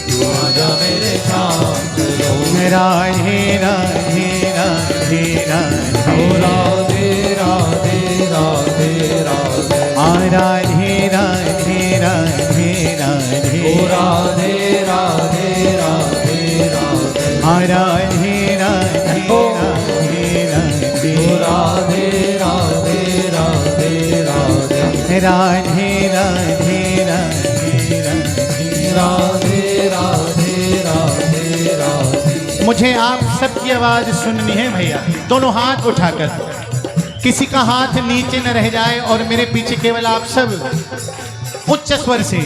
तू आजा मेरे श्याम सलोने, राधे राधे राधे ओ राधे राधे राधे राधे राधे, आ राधे राधे राधे राधे, ओ राधे राधे राधे राधे, आ राधे राधे राधे राधे, ओ राधे राधे राधे राधे, राधे राधे राधे राधे। राधे राधे राधे राधे। मुझे आप सबकी आवाज सुननी है भैया, दोनों हाथ उठाकर, किसी का हाथ नीचे न रह जाए, और मेरे पीछे केवल आप सब उच्च स्वर से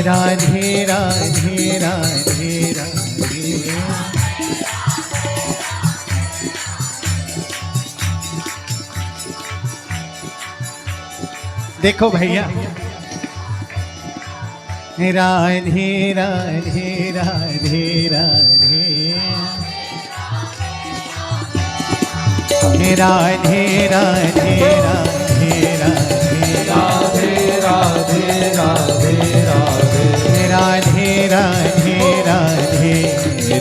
राधे राधे राधे राधे। देखो भैया, राधे राधे राधे राधे, राधे राधे राधे राधे, राधे राधे राधे राधे, राधे राधे राधे राधे,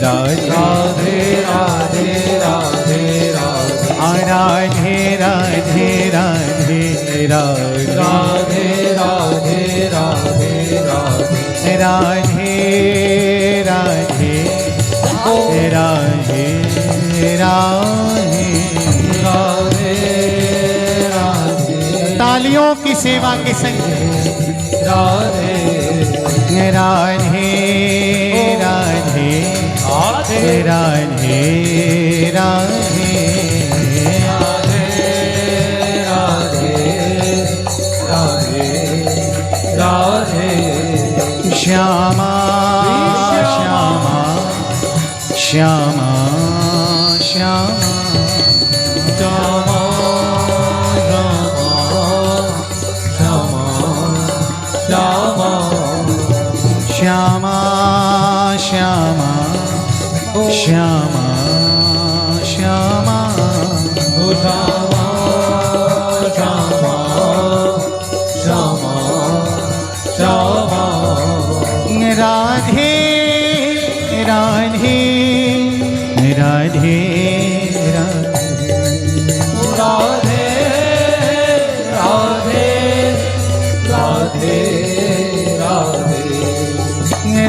राधे राधे राधे राधे, राधे राधे राधे राधे, राधे राधे राधे राधे, राधे राधे राधे राधे। राधे राधे, तालियों की सेवा के संग राधे राधे राधे राधे राधे राधे, राधे राधे राधे, श्यामा श्यामा श्यामा श्यामा, श्यामा श्यामा श्यामा श्यामा श्यामा श्यामा श्यामा, श्यामा श्यामा श्यामा श्यामा, राधे राधे राधे राधे राधे राधे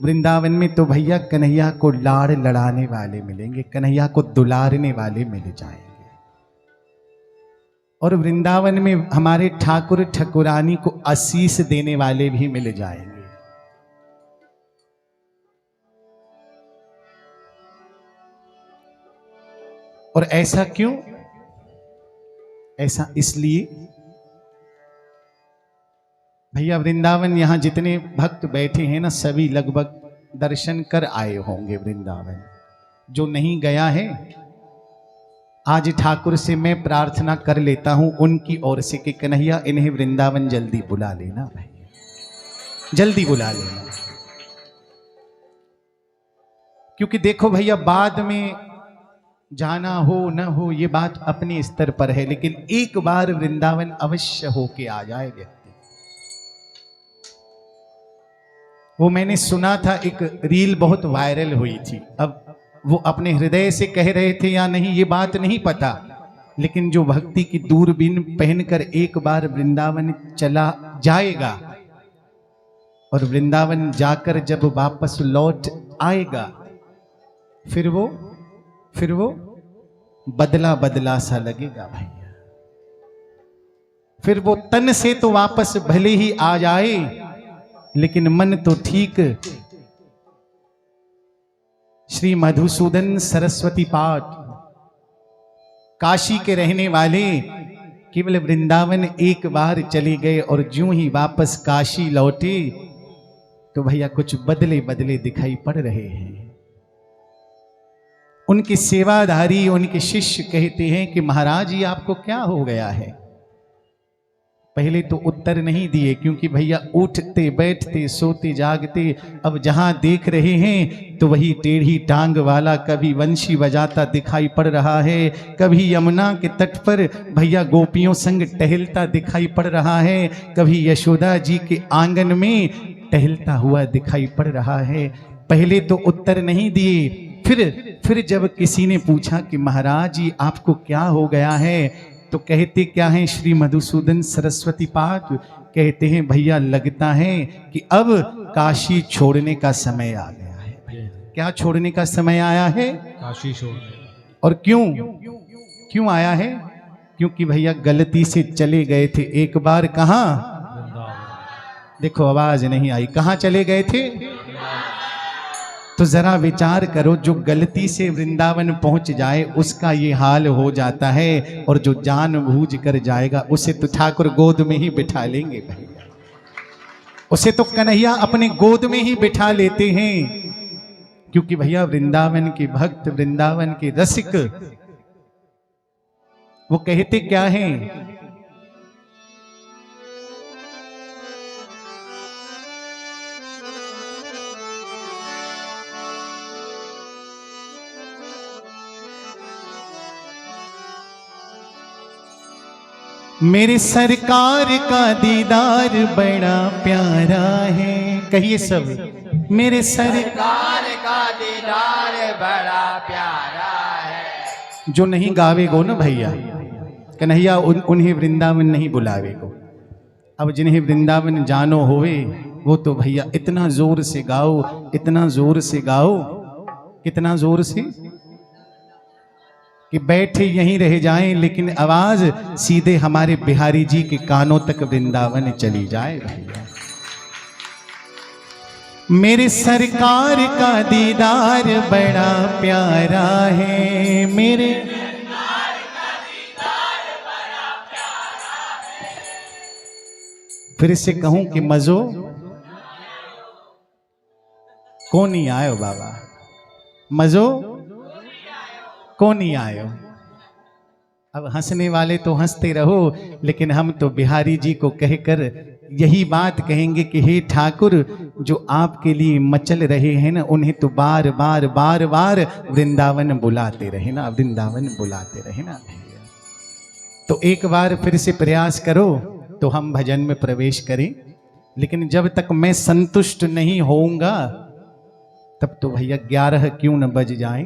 वृंदावन में तो भैया कन्हैया को लाड़ लड़ाने वाले मिलेंगे, कन्हैया को दुलारने वाले मिल जाएंगे। और वृंदावन में हमारे ठाकुर ठकुरानी को आशीष देने वाले भी मिल जाएंगे। और ऐसा क्यों? ऐसा इसलिए भैया वृंदावन यहां जितने भक्त बैठे हैं ना, सभी लगभग दर्शन कर आए होंगे वृंदावन। जो नहीं गया है, आज ठाकुर से मैं प्रार्थना कर लेता हूं उनकी ओर से कि कन्हैया इन्हें वृंदावन जल्दी बुला लेना भैया, जल्दी बुला लेना। क्योंकि देखो भैया, बाद में जाना हो न हो ये बात अपने स्तर पर है, लेकिन एक बार वृंदावन अवश्य होके आ जाए व्यक्ति। वो मैंने सुना था, एक रील बहुत वायरल हुई थी। अब वो अपने हृदय से कह रहे थे या नहीं ये बात नहीं पता, लेकिन जो भक्ति की दूरबीन पहनकर एक बार वृंदावन चला जाएगा और वृंदावन जाकर जब वापस लौट आएगा, फिर वो बदला बदला सा लगेगा भैया। फिर वो तन से तो वापस भले ही आ जाए, लेकिन मन तो ठीक श्री मधुसूदन सरस्वती पाठ काशी के रहने वाले केवल वृंदावन एक बार चले गए और ज्यों ही वापस काशी लौटे तो भैया कुछ बदले बदले दिखाई पड़ रहे हैं। उनके सेवाधारी, उनके शिष्य कहते हैं कि महाराज जी आपको क्या हो गया है? पहले तो उत्तर नहीं दिए, क्योंकि भैया उठते बैठते सोते जागते अब जहां देख रहे हैं तो वही टेढ़ी टांग वाला कभी वंशी बजाता दिखाई पड़ रहा है, कभी यमुना के तट पर भैया गोपियों संग टहलता दिखाई पड़ रहा है, कभी यशोदा जी के आंगन में टहलता हुआ दिखाई पड़ रहा है। पहले तो उत्तर नहीं दिए। फिर जब किसी ने पूछा कि महाराज जी आपको क्या हो गया है, तो कहते क्या है श्री मधुसूदन सरस्वती पाठ, कहते हैं भैया लगता है कि अब काशी छोड़ने का समय आ गया है। क्या छोड़ने का समय आया है? काशी छोड़ने। और क्यों आया है? क्योंकि भैया गलती से चले गए थे एक बार। कहां? देखो आवाज नहीं आई। कहां चले गए थे? तो जरा विचार करो, जो गलती से वृंदावन पहुंच जाए उसका ये हाल हो जाता है, और जो जानबूझ कर जाएगा उसे तो ठाकुर गोद में ही बिठा लेंगे भैया। उसे तो कन्हैया अपने गोद में ही बिठा लेते हैं, क्योंकि भैया वृंदावन के भक्त, वृंदावन के रसिक, वो कहते क्या हैं? मेरे सरकार का दीदार बड़ा प्यारा है। कहिए सब, मेरे सरकार का दीदार बड़ा प्यारा है। जो नहीं गावेगो ना भैया, कन्हैया उन्हें वृंदावन नहीं बुलावेगो। अब जिन्हें वृंदावन जानो होवे वो तो भैया इतना जोर से गाओ, इतना जोर से गाओ, कितना जोर से कि बैठे यहीं रह जाएं, लेकिन आवाज सीधे हमारे बिहारी जी के कानों तक वृंदावन चली जाए भैया। मेरे सरकार का दीदार बड़ा प्यारा है, मेरे फिर से कहूं कि मजो को नहीं आयो बाबा, मजो को नहीं आयो। अब हंसने वाले तो हंसते रहो, लेकिन हम तो बिहारी जी को कहकर यही बात कहेंगे कि हे ठाकुर, जो आपके लिए मचल रहे हैं ना, उन्हें तो बार बार बार बार वृंदावन बुलाते रहे ना, वृंदावन बुलाते रहे ना। तो एक बार फिर से प्रयास करो तो हम भजन में प्रवेश करें, लेकिन जब तक मैं संतुष्ट नहीं होऊंगा तब तो भैया 11 क्यों न बज जाए।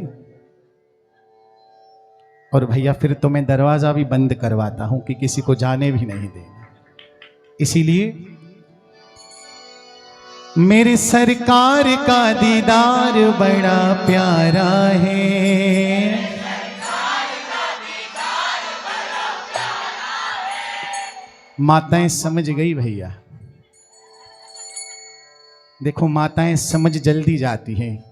और भैया फिर तो मैं दरवाजा भी बंद करवाता हूं कि किसी को जाने भी नहीं देना। इसीलिए मेरे सरकार का दीदार बड़ा प्यारा है। माताएं समझ गई भैया। देखो माताएं समझ जल्दी जाती हैं।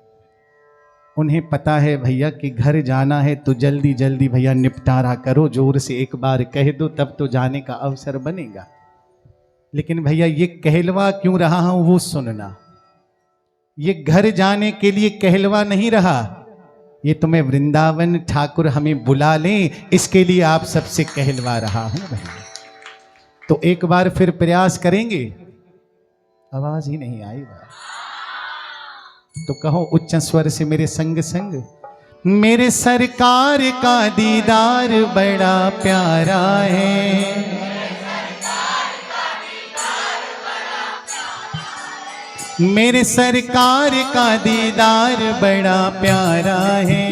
उन्हें पता है भैया कि घर जाना है तो जल्दी जल्दी भैया निपटारा करो, जोर से एक बार कह दो तब तो जाने का अवसर बनेगा। लेकिन भैया ये कहलवा क्यों रहा हूं वो सुनना। ये घर जाने के लिए कहलवा नहीं रहा, ये तुम्हें वृंदावन ठाकुर हमें बुला लें इसके लिए आप सबसे कहलवा रहा हूं भैया। तो एक बार फिर प्रयास करेंगे। आवाज ही नहीं आई बात तो कहो उच्च स्वर से मेरे संग संग। मेरे सरकार का दीदार बड़ा प्यारा है। मेरे सरकार का दीदार बड़ा प्यारा है।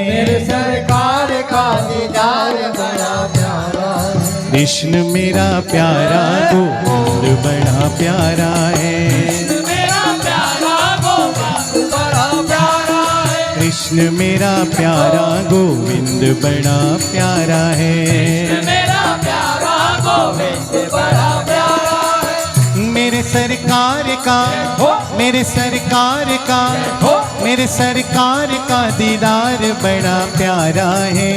मेरे सरकार का दीदार बड़ा प्यारा है। कृष्ण मेरा प्यारा गोविंद बड़ा प्यारा है। कृष्ण मेरा प्यारा गोविंद बड़ा प्यारा है। मेरा प्यारा गोविंद बड़ा प्यारा है। मेरे सरकार का मेरे सरकार का मेरे सरकार का दीदार बड़ा प्यारा है।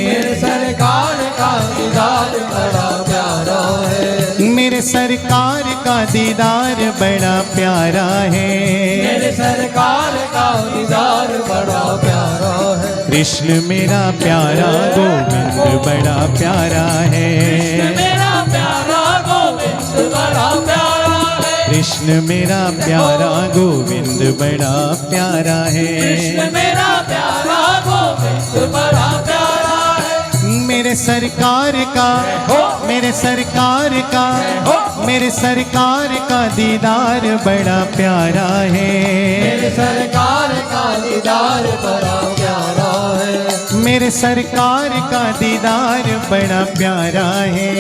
मेरे सरकार का दीदार बड़ा प्यारा है। मेरे सरकार का दीदार बड़ा प्यारा है। मेरे सरकार का दीदार बड़ा प्यारा है। कृष्ण मेरा प्यारा गोविंद बड़ा प्यारा है। मेरा प्यारा गोविंद बड़ा प्यारा है। कृष्ण मेरा प्यारा गोविंद बड़ा प्यारा है। कृष्ण मेरा प्यारा गोविंद बड़ा प्यारा है। मेरे सरकार का मेरे सरकार का मेरे सरकार का दीदार बड़ा प्यारा है। मेरे सरकार का दीदार बड़ा प्यारा है। मेरे सरकार का दीदार बड़ा प्यारा है।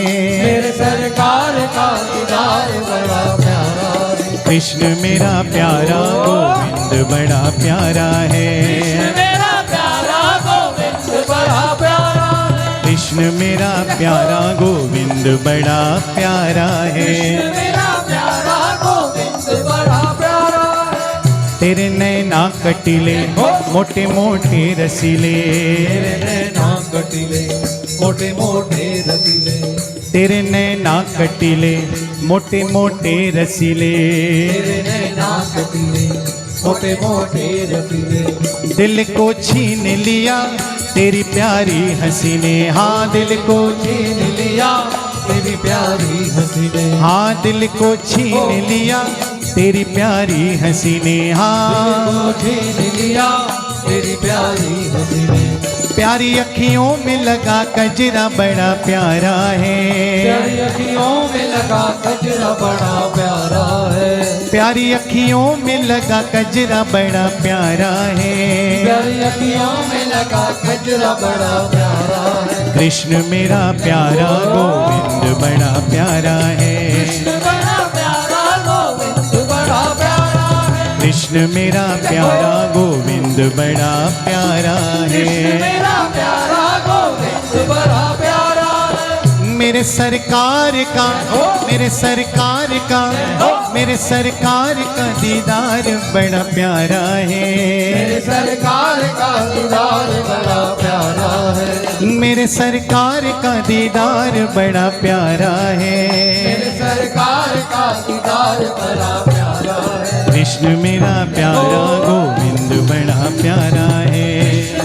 मेरे सरकार का दीदार बड़ा प्यारा है। कृष्ण मेरा प्यारा गोविंद बड़ा प्यारा है। मेरा प्यारा गोविंद बड़ा प्यारा है। कृष्ण मेरा प्यारा गोविंद बड़ा प्यारा है। मेरा प्यारा गोविंद बड़ा प्यारा है। तेरे नैना कटीले मोटे मोटे रसीले। तेरे नैना कटीले मोटे मोटे रसीले। तेरे नैना कटीले मोटे मोटे रसीले। तेरे नैना कटीले मोटे मोटे रसीले। दिल को छीन लिया तेरी प्यारी हंसी ने। हाँ दिल को छीन लिया तेरी प्यारी हंसी ने। हाँ दिल को छीन लिया तेरी प्यारी हंसी ने। हाँ छीन लिया तेरी प्यारी हंसी ने। प्यारी अखियों में लगा कजरा बड़ा प्यारा है। प्यारी अखियों में लगा कजरा बड़ा प्यारा है। प्यारी अखियों में लगा कजरा बड़ा प्यारा है। प्यारी अखियों में लगा कजरा बड़ा प्यारा है। कृष्ण मेरा प्यारा गोविंद बड़ा प्यारा है। बड़ा प्यारा गोविंद बड़ा प्यारा है। कृष्ण मेरा प्यारा गोविंद बड़ा प्यारा है। मेरा प्यारा गोविंद बड़ा प्यारा है। मेरे सरकार का मेरे सरकार का मेरे सरकार का दीदार बड़ा प्यारा है। मेरे सरकार का दीदार बड़ा प्यारा है। मेरे सरकार का दीदार बड़ा प्यारा है। मेरे सरकार का दीदार बड़ा प्यारा है। कृष्ण मेरा प्यारा गोविंद बड़ा प्यारा है।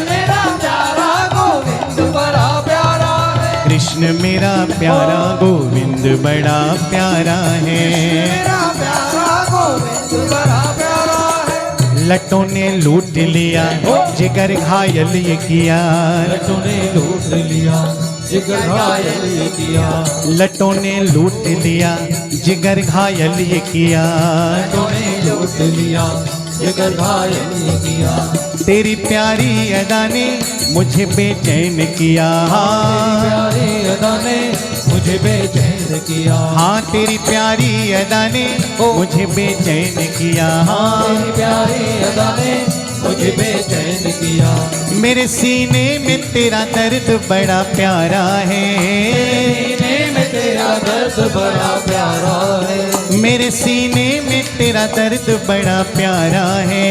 मेरा प्यारा गोविंद बड़ा प्यारा है। कृष्ण मेरा प्यारा गोविंद बड़ा प्यारा है। मेरा प्यारा गोविंद बड़ा प्यारा है। लटों ने लूट लिया जिगर घायल ये किया। लटों ने लूट लिया जिगर घायल ये किया। लटों ने लूट लिया जिगर घायल ये किया। लटों ने लूट लिया जिगर घायल ये किया। तेरी प्यारी अदा ने मुझे बेचैन किया। प्यारी अदा ने मुझे बेचैन बेचैन किया। हाँ तेरी प्यारी अदा ने मुझे बेचैन किया। हाँ तेरी प्यारी अदा ने मुझे बेचैन किया। मेरे सीने में तेरा दर्द बड़ा प्यारा है। सीने में तेरा दर्द बड़ा प्यारा है। मेरे सीने में तेरा दर्द बड़ा प्यारा है।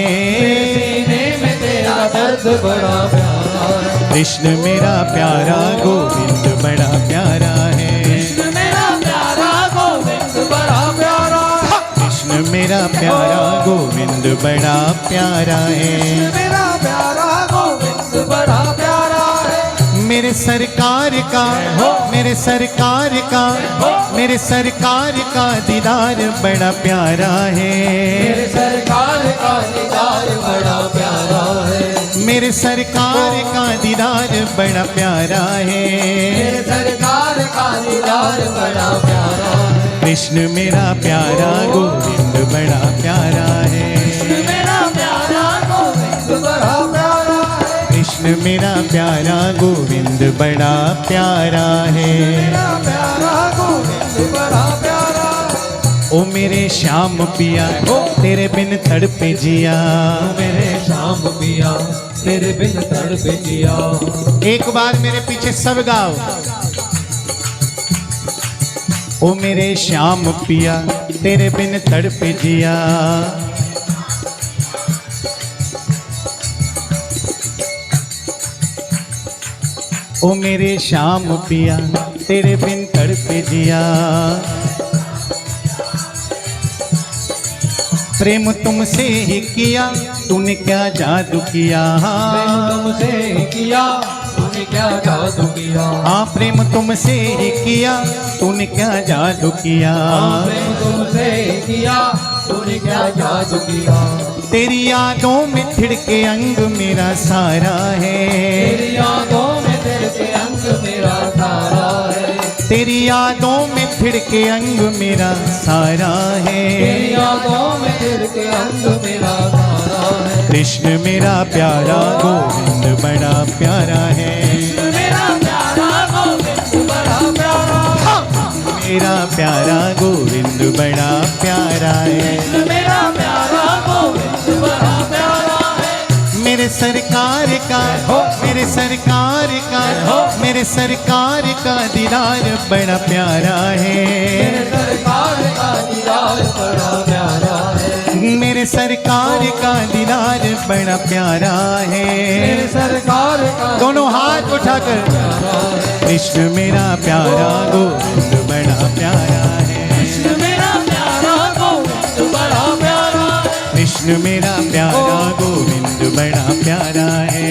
सीने में तेरा दर्द बड़ा प्यारा है। कृष्ण मेरा प्यारा गोविंद बड़ा प्यारा है। कृष्ण मेरा प्यारा गोविंद बड़ा प्यारा है। कृष्ण मेरा प्यारा गोविंद बड़ा प्यारा है। मेरा प्यारा गोविंद बड़ा प्यारा है। मेरे सरकार का मेरे सरकार का मेरे सरकार का दीदार बड़ा प्यारा है। मेरे सरकार का दीदार बड़ा प्यारा है। मेरे सरकार का दीदार बड़ा प्यारा है। मेरे सरकार का दीदार बड़ा प्यारा है। कृष्ण मेरा प्यारा गोविंद बड़ा प्यारा है। मेरा प्यारा गोविंद बड़ा प्यारा है। कृष्ण मेरा प्यारा गोविंद बड़ा प्यारा है। मेरा प्यारा गोविंद बड़ा प्यारा है। ओ मेरे श्याम पिया तेरे बिन तड़पे जिया। मेरे शाम पिया तेरे बिन तड़पे जिया। एक बार मेरे पीछे सब गाओ। ओ मेरे श्याम पिया तेरे बिन तड़पे जिया। ओ मेरे श्याम पिया तेरे बिन तड़पे जिया। प्रेम तुमसे ही किया तूने क्या जादू किया। प्रेम तुमसे किया तूने क्या जादू किया। हाँ प्रेम तुमसे ही किया तूने क्या जादू किया। प्रेम तुमसे किया तूने क्या जादू किया। तेरी यादों में थिड़के अंग मेरा सारा है। तेरी यादों में तेरे के अंग मेरा सारा है। तेरी यादों में थिड़के अंग मेरा सारा है। तेरी यादों में तेरे के अंग मेरा सारा है। कृष्ण मेरा प्यारा गोविंद बड़ा प्यारा है। मेरा प्यारा गोविंद बड़ा प्यारा है। मेरा प्यारा गोविंद बड़ा प्यारा है। मेरा प्यारा गोविंद बड़ा प्यारा है। मेरे सरकार का मेरे सरकार का मेरे सरकार का दीदार बड़ा प्यारा है। मेरे सरकार का दीदार बड़ा प्यारा है। मेरे सरकार का दीदार बड़ा प्यारा है। मेरे सरकार का दोनों हाथ उठाकर कृष्ण मेरा प्यारा गोविंद बड़ा प्यारा है। कृष्ण मेरा प्यारा गोविंद बड़ा प्यारा है। कृष्ण मेरा प्यारा गोविंद बड़ा प्यारा है।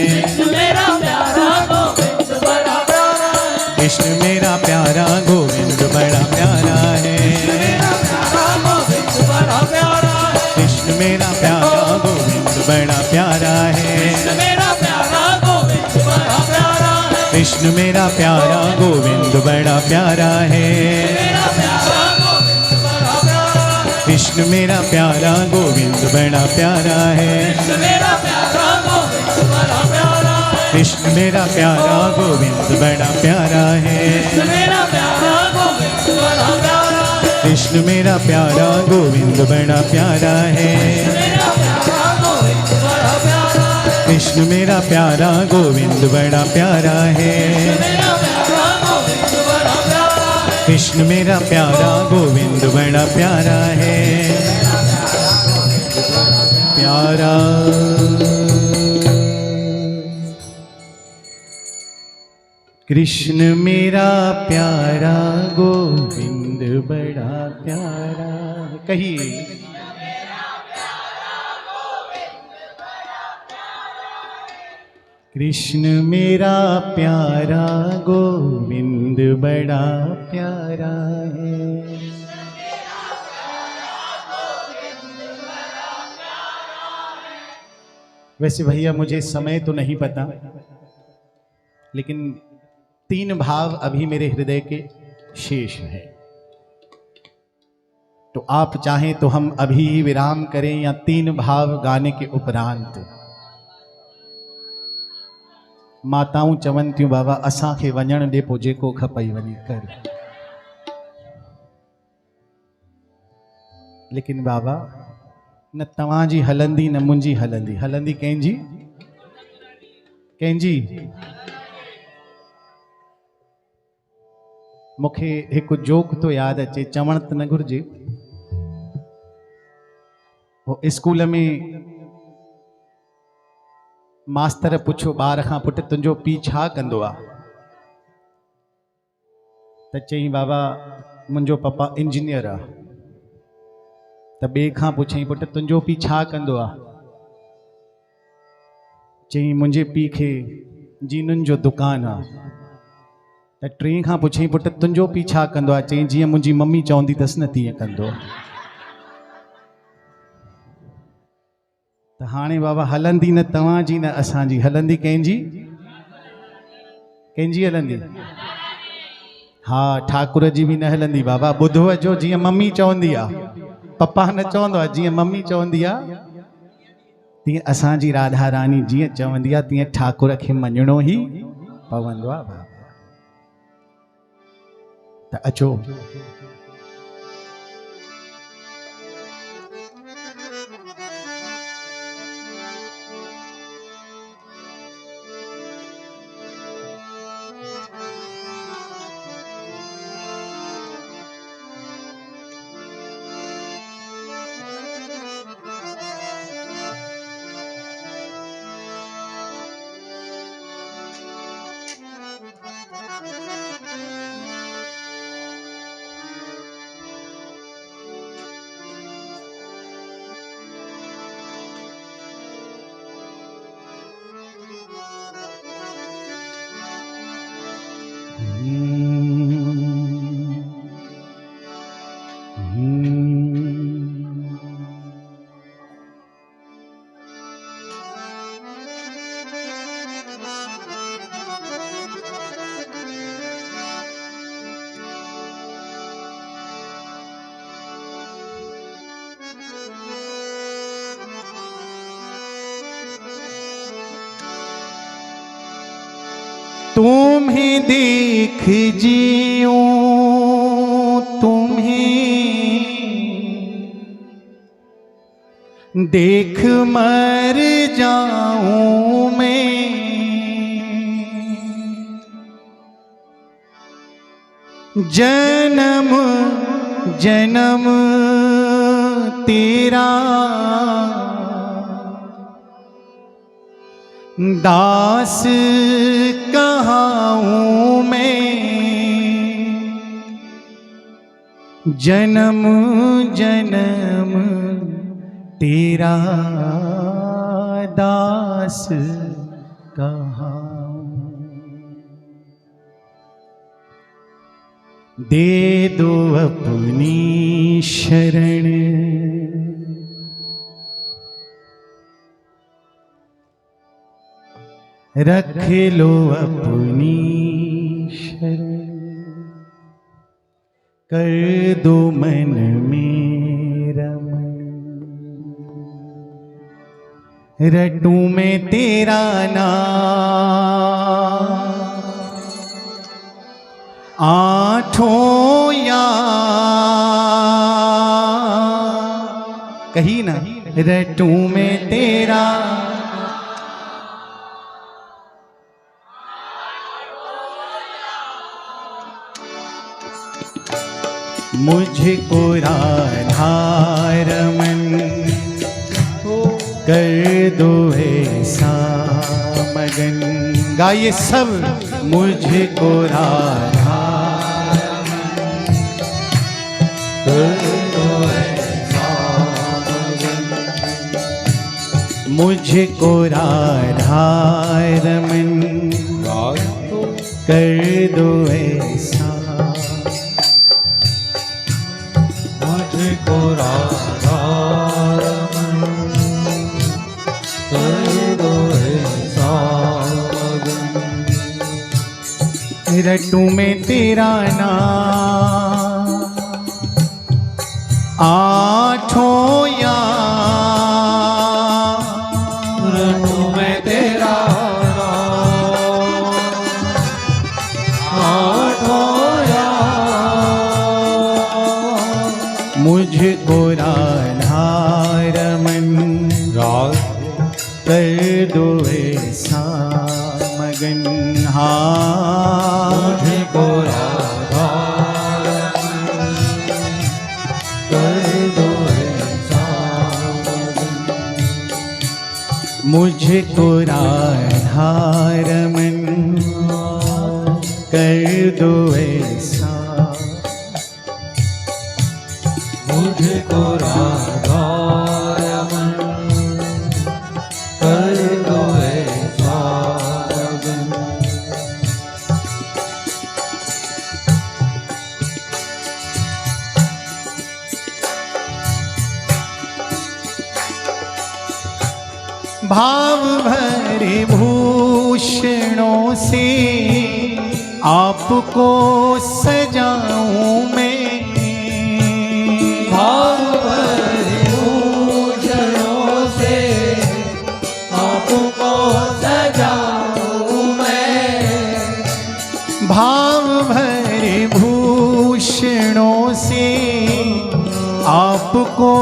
मेरा प्यारा गोविंद बड़ा प्यारा है। कृष्ण मेरा प्यारा गोविंद बड़ा प्यारा है। मेरा प्यारा गोविंद बड़ा प्यारा है। कृष्ण मेरा प्यारा गोविंद बड़ा प्यारा है। मेरा प्यारा गोविंद बड़ा प्यारा है। कृष्ण मेरा प्यारा गोविंद बड़ा प्यारा है। मेरा प्यारा गोविंद बड़ा प्यारा है। कृष्ण मेरा प्यारा गोविंद बड़ा प्यारा है। मेरा प्यारा गोविंद बड़ा प्यारा है। कृष्ण मेरा प्यारा गोविंद बड़ा प्यारा है। मेरा प्यारा गोविंद बड़ा प्यारा है। कृष्ण मेरा प्यारा गोविंद बड़ा प्यारा है। मेरा प्यारा गोविंद बड़ा प्यारा है। कृष्ण मेरा प्यारा गोविंद बड़ा प्यारा है। मेरा प्यारा गोविंद बड़ा प्यारा है। कृष्ण मेरा प्यारा गोविंद बड़ा प्यारा है। प्यारा कृष्ण मेरा प्यारा गोविंद बड़ा प्यारा है। कहिए कृष्ण मेरा प्यारा गोविंद बड़ा प्यारा है। वैसे भैया मुझे समय तो नहीं पता, लेकिन 3 भाव अभी मेरे हृदय के शेष हैं। तो आप चाहें तो हम अभी ही विराम करें या 3 भाव गाने के उपरांत। माताऊं चवनि थियूं बाबा असांखे वञण ॾे पोइ जेको खपई वञी कर। लेकिन बाबा न तव्हांजी हलंदी न मुंहिंजी हलंदी, हलंदी कंहिंजी कंहिंजी। मूंखे हिकु जोक तो यादि अचे, चवण त न घुरिजे। वो स्कूल में मास्तर पुछो ॿार खां, पुट तुंहिंजो पीउ छा कंदो आहे? त चई बाबा मुंहिंजो पप्पा इंजीनियर आहे। त ॿिए खां पुछई पुट तुंहिंजो पीउ छा कंदो आहे? चई मुंहिंजे पीउ खे जीनुनि जो दुकानु आहे। त टे खां पुछई पुट तुंहिंजो पीउ छा कंदो आहे? चई जीअं मुंहिंजी मम्मी चवंदी अथसि न तीअं कंदो आहे। त हाणे बाबा हलंदी न तव्हांजी न असांजी, हलंदी कंहिंजी कंहिंजी हलंदी? हा, ठाकुर जी बि न हलंदी बाबा। ॿुधो जो जीअं मम्मी चवंदी आहे, पप्पा न चवंदो आहे, जीअं मम्मी चवंदी आहे तीअं असांजी राधा रानी जीअं चवंदी आहे तीअं ठाकुर खे मञिणो ई पवंदो आहे बाबा। त अचो तुम्हें देख जियूं तुम्हें देख मर जाऊं मैं, जन्म जन्म तेरा दास कहाऊं मैं, जन्म जन्म तेरा दास कहाऊं। दे दो अपनी शरण, रख लो अपनी शरण, कर दो मन में रमण, रटूं मैं तेरा नाम आठों यार, कही ना रटूं मैं तेरा मुझको राधा रमन कर दो ऐसा मगन। गाइए सब, मुझको राधा कर दो ऐसा मगन, मुझको राधा रमन कर दो ऐसा, मुझको राधा रमन कर दो ऐसा मगन, रटूं मैं तेरा नाम आठों यार, रटूं मैं तेरा नाम आठों यार, मुझको दो ऐसा मगन हाँ मुझको राधा कर दो ऐसा मुझको राधा रमन कर दो ऐसा मुझको राधा रमन कर दो ऐसा लगन। भाव भरे भूषणों से आपको सजाऊं मैं भाव भरे भूषणों से आपको सजाऊं मैं। भाव भरे भूषणों से आपको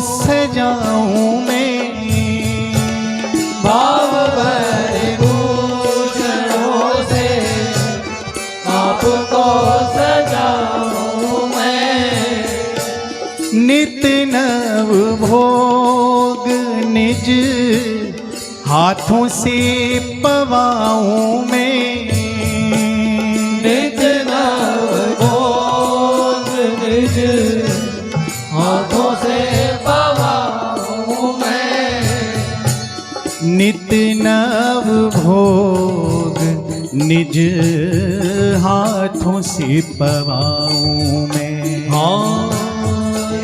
सजाऊं मैं भाव भरे भूषणों से आपको सजाऊं मैं। नित नव भोग निज हाथों से पवाऊं मैं नित नव भोग निज हाथों से पवाऊं मैं। नित नव भोग निज हाथों से पवाऊं मैं हाँ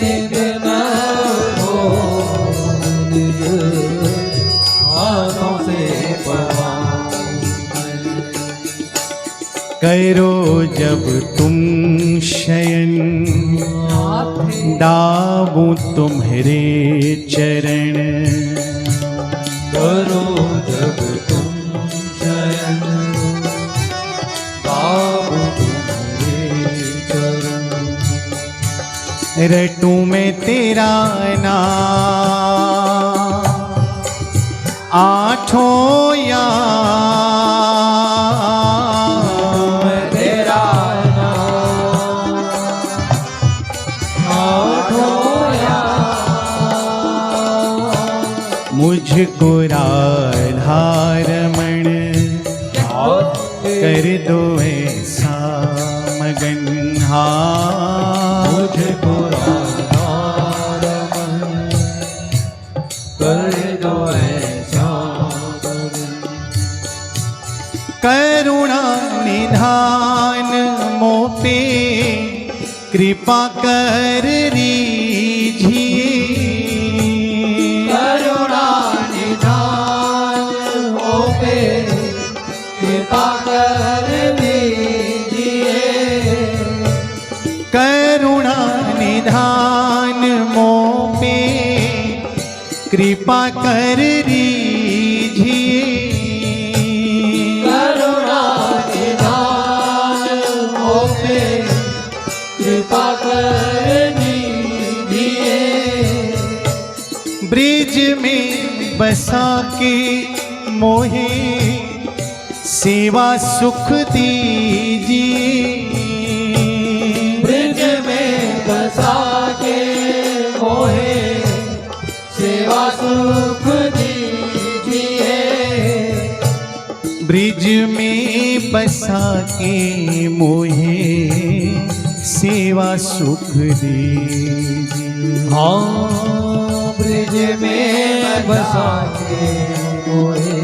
नित नव भोग निज हाथों से पवाऊं मैं। करो जब तुम शयन दाबूं तुम्हारे चरण करो जब तुम शयन बाबू तुम्हारे चरण। रटूं मैं तेरा नाम आठों याम तेरा नाम आठों याम। मुझको राधा रमण कर दो ऐसा मगन हाँ मुझको राधा रमन कर दो ऐसा लगन। करुणा निधान मोह पे कृपा कर रीझिए करुणा निधान हो पे कृपा कर दीजिए। करुणा निधान मोह पे कृपा कर रीझिए करुणा निधान हो पे कृपा कर दीजिए। ब्रिज में बसा के मोहे सेवा सुख दीजिए ब्रिज में बसा के मोहे सेवा सुख दीजिए। ब्रिज में बसा के मोहे सेवा सुख दीजिए हाँ ब्रिज में बसा के मोहे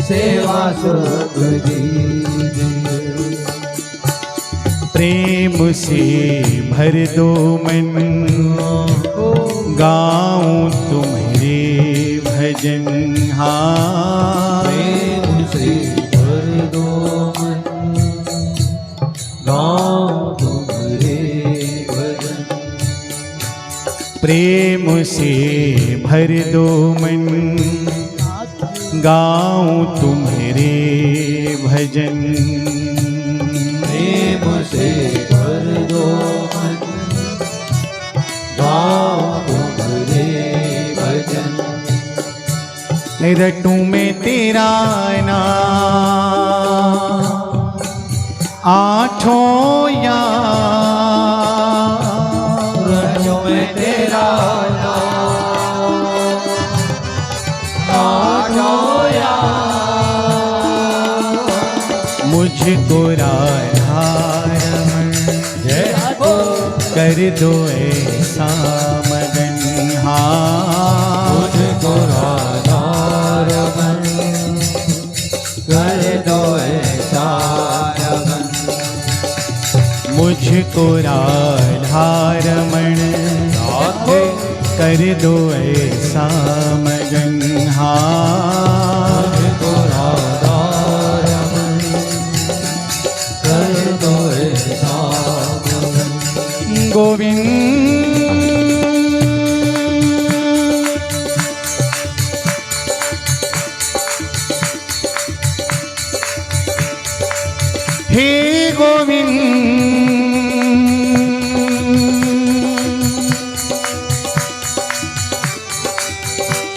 सेवा सुख दीजिए। प्रेम से भर दो मन गाऊं तुम्हारे भजन हाँ प्रेम से भर दो मन गाऊं तुम्हारे भजन। प्रेम से भर दो मन गाऊं तुम्हारे भजन प्रेम से भर दो मन गाऊं तुम्हारे भजन। रटूं मैं तेरा नाम आठों याम, रटूं मैं तेरा नाम आठों याम। मुझको राधा रमण कर दो ऐसा मगन, हाँ मुझको राधा रमण कर दो ऐसा रमण। मुझको राधा रमण कर दो ऐसा मगन, हाँ मुझको राधा रमण कर दो ऐसा मगन। गोविंद हे गोविंद,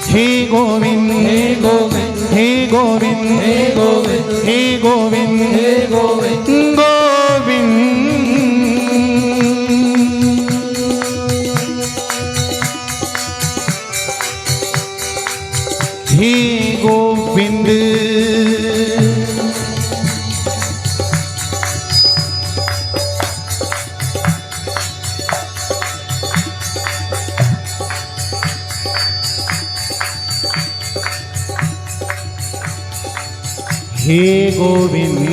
हे गोविंद, हे गोविंद, हे गोविंद, हे गोविंद, हे गोविंद, हे गोविंद, गोविंद। हे गोविंद हे गोविंद,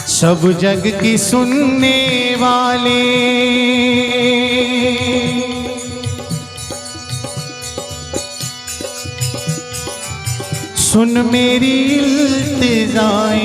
सब जग की सुनने वाले सुन मेरी इल्तिजाएं,